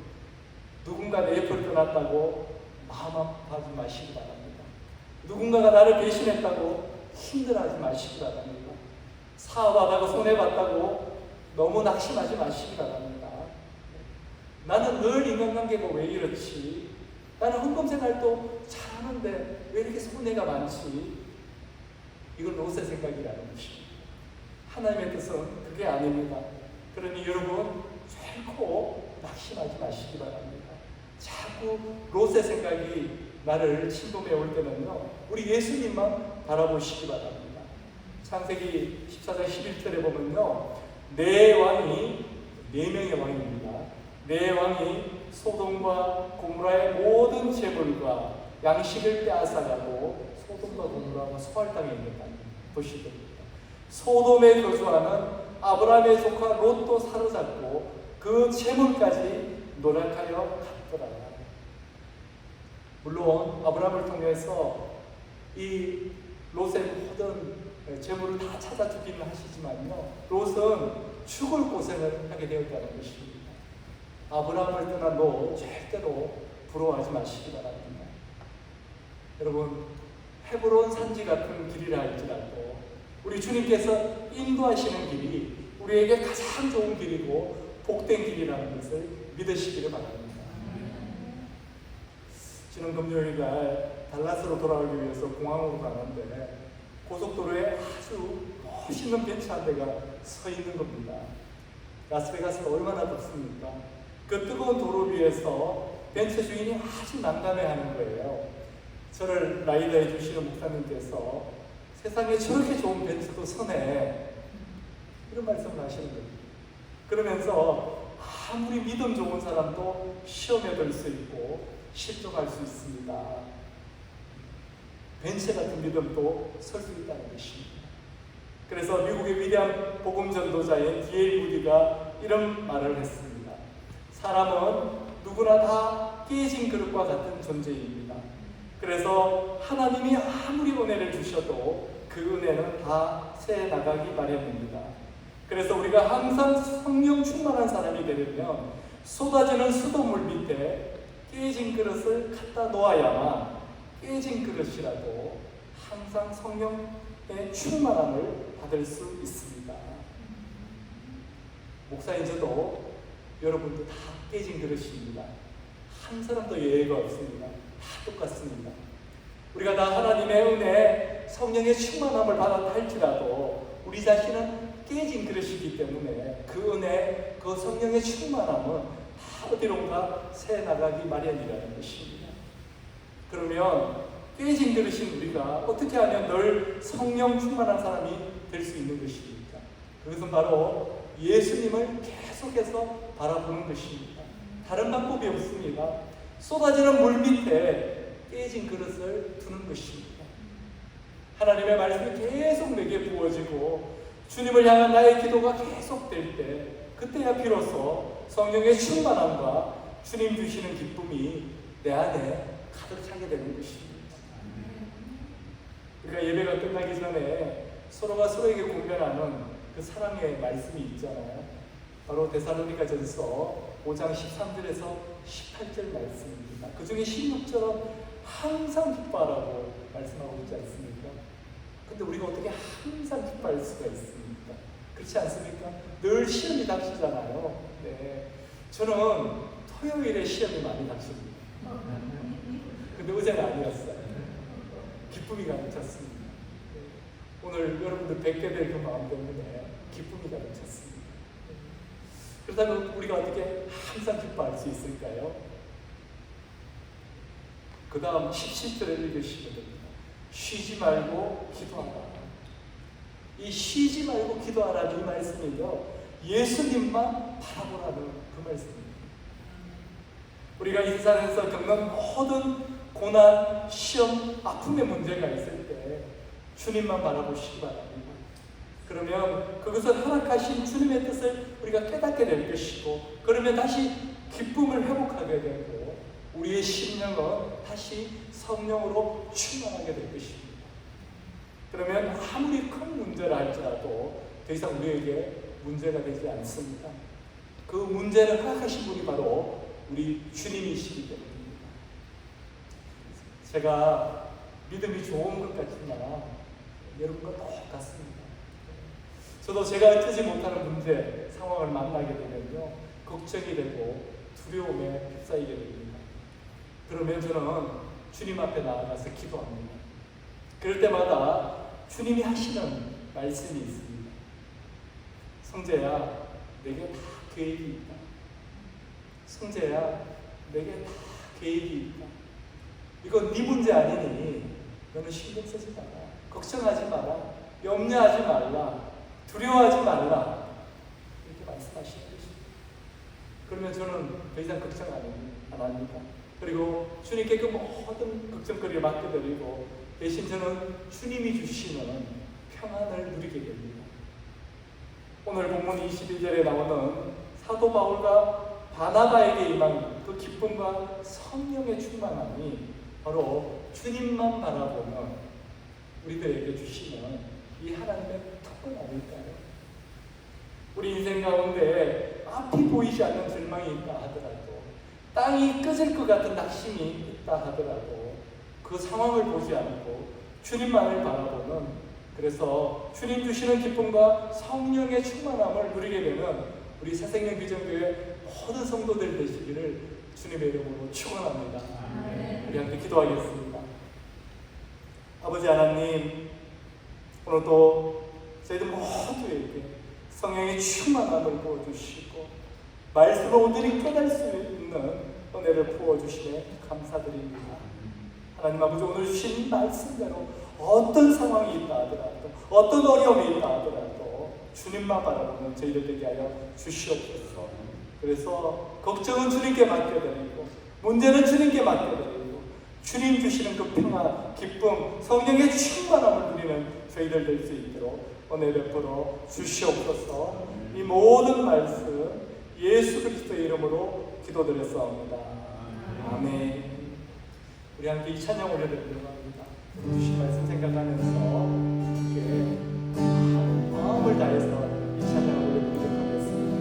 누군가 내 옆을 떠났다고 마음 아파하지 마시기 바랍니다. 누군가가 나를 배신했다고 힘들어하지 마시기 바랍니다. 사업하다가 손해봤다고 너무 낙심하지 마시기 바랍니다. 나는 늘 인간관계가 왜 이렇지? 나는 헌금생활도 잘하는데 왜 이렇게 손해가 많지? 이건 롯의 생각이라는 것입니다. 하나님의 뜻은 그게 아닙니다. 그러니 여러분 결코 낙심하지 마시기 바랍니다. 자꾸 롯의 생각이 나를 침범해 올 때는요, 우리 예수님만 바라보시기 바랍니다. 창세기 14장 11절에 보면요, 네 왕이, 4명의 왕입니다. 네 왕이 소돔과 고모라의 모든 재물과 양식을 빼앗아가고 소돔과 고모라가 소할 땅에 있는 도시들입니다. 소돔에 거주하는 아브라함의 조카 롯도 사로잡고 그 재물까지 노력하여 갔더라. 물론 아브라함을 통해서 이 롯의 모든 재물을 다 찾아주기는 하시지만요, 롯은 죽을 고생을 하게 되었다는 것입니다. 아브라함을 떠난 롯 절대로 부러워하지 마시기 바랍니다. 여러분, 헤브론 산지 같은 길이라 할지라도 우리 주님께서 인도하시는 길이 우리에게 가장 좋은 길이고 복된 길이라는 것을 믿으시기를 바랍니다. 지난 금요일날 달라스로 돌아오기 위해서 공항으로 가는데 고속도로에 아주 멋있는 벤츠 한 대가 서 있는 겁니다. 라스베가스가 얼마나 덥습니까? 그 뜨거운 도로 위에서 벤츠 주인이 아주 난감해하는 거예요. 저를 라이더해 주시는 목사님께서 세상에 저렇게 좋은 벤츠도 서네, 이런 말씀을 하시는 겁니다. 그러면서 아무리 믿음 좋은 사람도 시험에 들 수 있고 실족할 수 있습니다. 벤츠 같은 믿음도 설 수 있다는 것입니다. 그래서 미국의 위대한 복음 전도자인 D.L. 무디가 이런 말을 했습니다. 사람은 누구나 다 깨진 그릇과 같은 존재입니다. 그래서 하나님이 아무리 은혜를 주셔도 그 은혜는 다 새 나가기 마련입니다. 그래서 우리가 항상 성령 충만한 사람이 되려면 쏟아지는 수돗물 밑에 깨진 그릇을 갖다 놓아야만 깨진 그릇이라도 항상 성령의 충만함을 받을 수 있습니다. 목사인 저도 여러분도 다 깨진 그릇입니다. 한 사람도 예외가 없습니다. 다 똑같습니다. 우리가 다 하나님의 은혜, 성령의 충만함을 받았다 할지라도 우리 자신은 깨진 그릇이기 때문에 그 은혜, 그 성령의 충만함은 다 어디론가 새 나가기 마련이라는 것입니다. 그러면 깨진 그릇인 우리가 어떻게 하면 늘 성령 충만한 사람이 될 수 있는 것입니까? 그것은 바로 예수님을 계속해서 바라보는 것입니다. 다른 방법이 없습니다. 쏟아지는 물 밑에 깨진 그릇을 두는 것입니다. 하나님의 말씀이 계속 내게 부어지고 주님을 향한 나의 기도가 계속될 때, 그때야 비로소 성령의 충만함과 주님 주시는 기쁨이 내 안에 가득 차게 되는 것입니다. 우리가 예배가 끝나기 전에 서로가 서로에게 공변하는 그 사랑의 말씀이 있잖아요. 바로 데살로니가전서 5장 13절에서 18절 말씀입니다. 그 중에 16절은 항상 기뻐하라고 말씀하고 있지 않습니까? 근데 우리가 어떻게 항상 기뻐할 수가 있습니까? 그렇지 않습니까? 늘 시험이 닥치잖아요. 네. 저는 토요일에 시험이 많이 닥칩니다. 근데 어제는 아니었어요. 기쁨이 가득 찼습니다. 네. 오늘 여러분들 뵙게 될 그 마음 때문에 기쁨이 가득 찼습니다. 그렇다면 우리가 어떻게 항상 기뻐할 수 있을까요? 그 다음 17절을 읽으시면 됩니다. 쉬지 말고 기도하라. 이 쉬지 말고 기도하라는 이 말씀은요, 예수님만 바라보라는 그 말씀입니다. 우리가 이 세상에서 겪는 모든 고난, 시험, 아픔의 문제가 있을 때 주님만 바라보시기 바랍니다. 그러면 그것을 허락하신 주님의 뜻을 우리가 깨닫게 될 것이고, 그러면 다시 기쁨을 회복하게 되고 우리의 심령은 다시 성령으로 충만하게 될 것입니다. 그러면 아무리 큰 문제라 할지라도 더 이상 우리에게 문제가 되지 않습니다. 그 문제를 허락하신 분이 바로 우리 주님이시기 때문입니다. 제가 믿음이 좋은 것 같지만 여러분과 똑같습니다. 저도 제가 어쩌지 못하는 문제, 상황을 만나게 되면요, 걱정이 되고 두려움에 휩싸이게 됩니다. 그러면 저는 주님 앞에 나아가서 기도합니다. 그럴 때마다 주님이 하시는 말씀이 있습니다. 성재야, 내게 다 계획이 있다. 성재야, 내게 다 계획이 있다. 이건 네 문제 아니니 너는 신경 쓰지 마라. 걱정하지 마라. 염려하지 말라. 두려워하지 말라. 이렇게 말씀하시는 것입니다. 그러면 저는 더 이상 걱정 안 합니다. 그리고 주님께 그 모든 걱정거리를 맡겨드리고 대신 저는 주님이 주시는 평안을 누리게 됩니다. 오늘 본문 22절에 나오는 사도 바울과 바나바에게 임한 그 기쁨과 성령의 충만함이 바로 주님만 바라보는 우리들에게 주시는 이 하나님의 특권 아닐까요? 우리 인생 가운데 앞이 보이지 않는 절망이 있다 하더라도, 땅이 꺼질 것 같은 낙심이 있다 하더라도 그 상황을 보지 않고 주님만을 바라보는, 그래서 주님 주시는 기쁨과 성령의 충만함을 누리게 되는 우리 새생명 비전교회 모든 성도들 되시기를 주님의 이름으로 축원합니다. 우리 함께 기도하겠습니다. 아버지 하나님, 오늘도 저희들 모두에게 성령의 충만함을 부어주시고 말씀을 온전히 깨달을 수 있는 은혜를 부어주시네 감사드립니다. 하나님 아버지, 오늘 주신 말씀대로 어떤 상황이 있다 하더라도, 어떤 어려움이 있다 하더라도 주님만 바라보는 저희들 되게 하여 주시옵소서. 그래서 걱정은 주님께 맡겨드리고 문제는 주님께 맡겨드리고 주님 주시는 그 평안, 기쁨, 성령의 충만함을 누리는 저희들 될 수 있도록 은혜 베풀어 주시옵소서. 이 모든 말씀 예수 그리스도의 이름으로 기도드렸사옵나다. 아멘. 우리 함께 이 찬양 올려드리려고 합니다. 주신 말씀 생각하면서 이렇게 마음을 다해서 이 찬양을 올려드리도록 하겠습니다.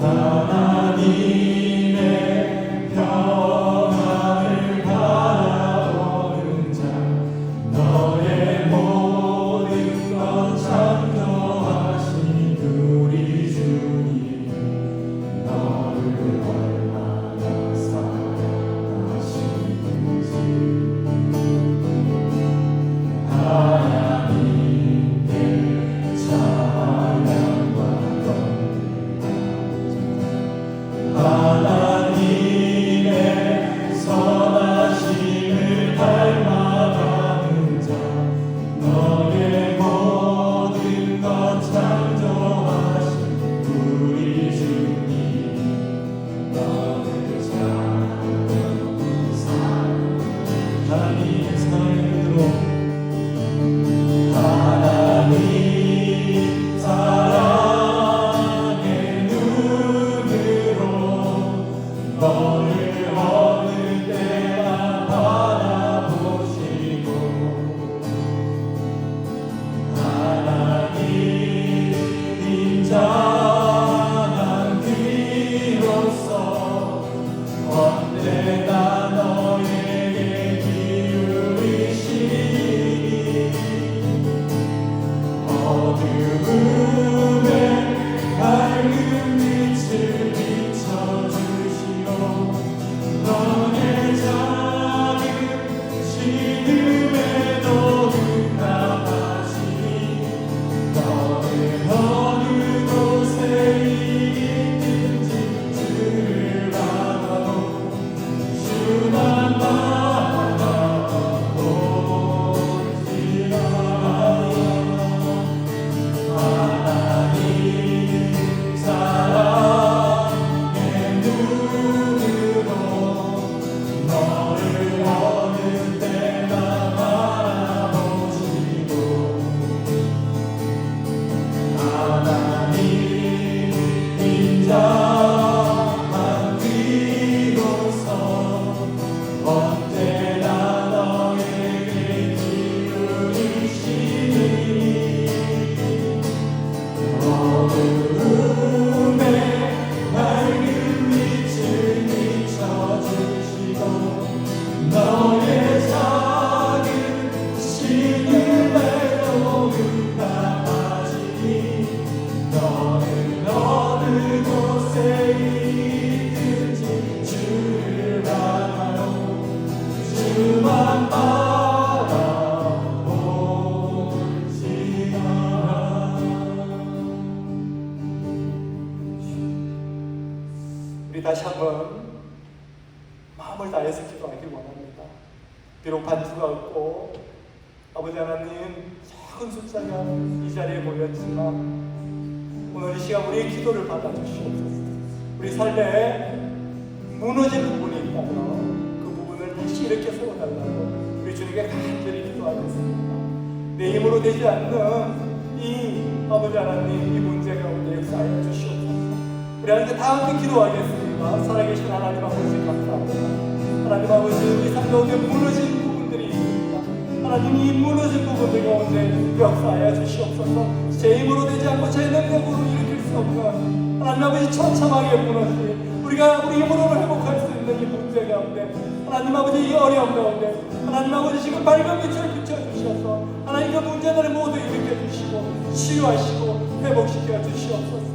하나님의 인자한 귀로서 언제나 너에게 기울이시니 어두움에 밝은 빛을 비춰주시고 너의 작은 신음에도 응답하시니 너는 어느 곳에 있든지 주를 바라보 주만 바라보시라 하나님 사랑의 눈으로 너를 어느 때나 바라보시고 하나님 인자한 귀로서 언제나 너에게 기울이시니 어두움에 밝은 빛을 비춰주시고 너의 작은 신음에도 응답하시니 너는 어느 곳에 있든지 주를 바라보 주만 바라보시라. 우리 다시 한번 마음을 다해서 기도하길 원합니다. 비록 반주가 없고 아버지 하나님 작은 숫자가 이 자리에 모였지만 오늘 이 시간 우리의 기도를 받아주시옵소서. 우리 삶에 무너진 부분이 있다면 그 부분을 다시 이렇게 세워달라고 우리 주님께 간절히 기도하겠습니다. 내 힘으로 되지 않는 이 아버지 하나님 이 문제 가운데 역사하여 주시옵소서. 우리 하나님께 다 함께 기도하겠습니다. 살아계신 하나님 아버지 감사합니다. 하나님 아버지 우리 삶 가운데 무너진 부분들이 있습니다. 하나님 이 무너진 부분들 가운데 역사하여 주시옵소서. 제 힘으로 되지 않고 제 능력으로 일으킬 수 없는 하나님 아버지 처참하게 무너진 우리가 우리 힘으로 회복할 수 있는 이 문제 가운데 하나님 아버지 이 어려움 가운데 하나님 아버지 지금 밝은 빛을 비춰주셔서 하나님 그 문제들을 모두 일으켜 주시고 치유하시고 회복시켜 주시옵소서.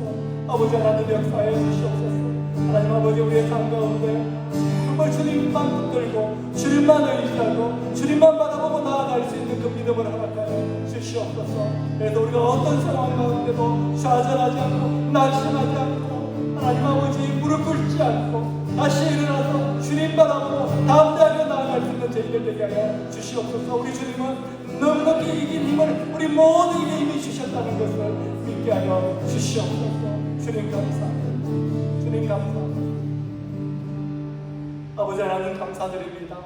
아버지 하나님 역사해 주시옵소서. 하나님 아버지 우리의 삶 가운데 정말 주님만 붙들고 주님만 의지하고 주님만 바라보고 나아갈 수 있는 그 믿음을 허락하여 주시옵소서. 그래서 우리가 어떤 상황 가운데도 좌절하지 않고 낙심하지 않고 하나님 아버지 무릎 꿇지 않고 다시 일어나서 주님 바라보고 담대하게 나아갈 수 있는 저희들 되게 하여 주시옵소서. 우리 주님은 넉넉히 이긴 힘을 우리 모두에게 이미 주셨다는 것을 믿게 하여 주시옵소서. 주님 감사합니다. 주님 감사합니다. 아버지 하나님 감사드립니다.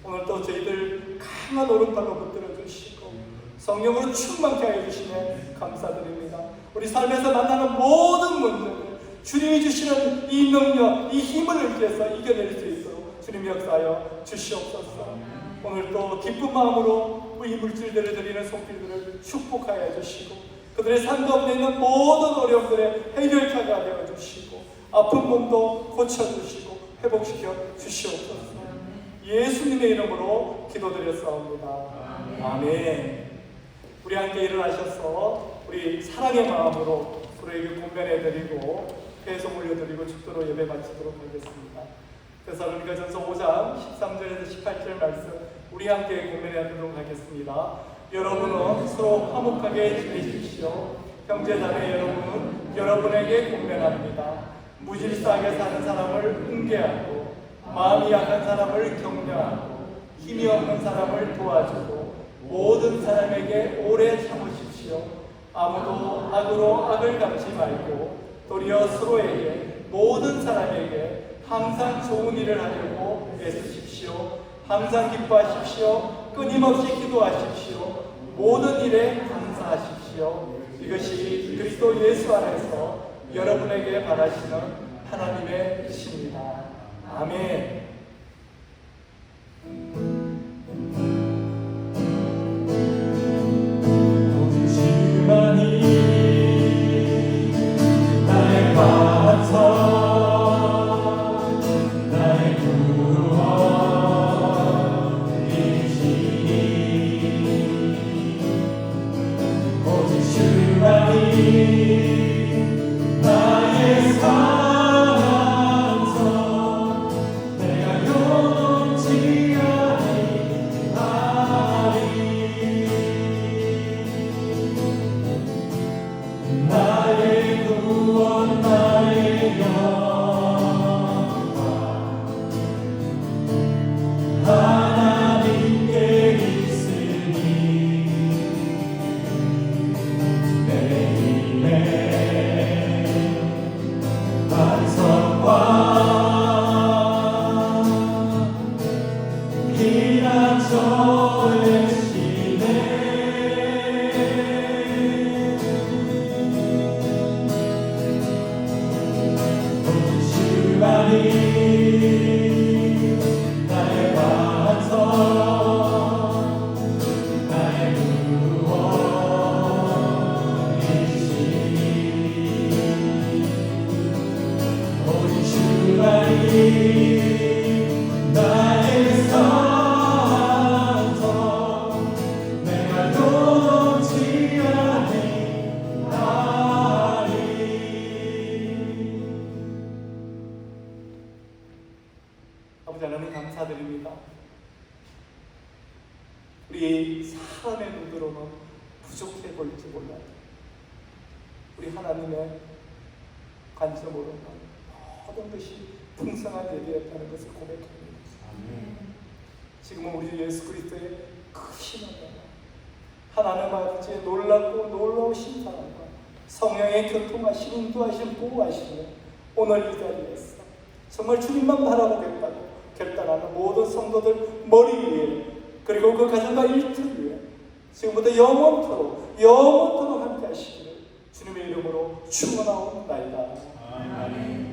오늘 또 저희들 강한 오른팔로 붙들어 주시고 성령으로 충만케 하여 주시네 감사드립니다. 우리 삶에서 만나는 모든 문제를 주님이 주시는 이 능력, 이 힘을 의지해서 이겨낼 수 있도록 주님 역사하여 주시옵소서. 오늘 또 기쁜 마음으로 이 물질들을 드리는 손길들을 축복하여 주시고 그들의 삶 가운데 있는 모든 어려움들의 해결자가 되어 주시고 아픈 몸도 고쳐주시고 회복시켜 주시옵소서. 예수님의 이름으로 기도드렸사옵니다. 아멘. 우리 함께 일어나셔서 우리 사랑의 마음으로 서로에게 공변해드리고 배송 올려드리고 축도로 예배 마치도록 하겠습니다. 데살로니가전서 5장 13절에서 18절 말씀 우리 함께 공변해드리도록 하겠습니다. 여러분은 서로 화목하게 지내십시오. 형제자매 여러분은 여러분에게 공변합니다. 무질서하게 사는 사람을 훈계하고 마음이 약한 사람을 격려하고 힘이 없는 사람을 도와주고 모든 사람에게 오래 참으십시오. 아무도 악으로 악을 갚지 말고 도리어 서로에게 모든 사람에게 항상 좋은 일을 하려고 애쓰십시오. 항상 기뻐하십시오. 끊임없이 기도하십시오. 모든 일에 감사하십시오. 이것이 그리스도 예수 안에서 여러분에게 바라시는 하나님의 뜻입니다. 아멘. 주만이 나의 산성 내가 도무지 아니하리. 아버지 하나님 감사드립니다. 우리 사람의 눈으로는 부족해 보일지 몰라도 우리 하나님의 관점으로는 모든 것이 풍성한 예배였다는 것을 고백합니다. 지금은 우리 주 예수 그리스도의 크신 은혜와 하나님 아버지의 놀랍고 놀라우신 사랑과 성령의 교통하심, 인도하심, 보호하심을 오늘 이 자리에서 정말 주님만 바라보겠다고 결단하는 모든 성도들 머리 위에 그리고 그 가정과 일터 위에 지금부터 영원토록 함께 하시기를 주님의 이름으로 축원하옵나이다. 아멘.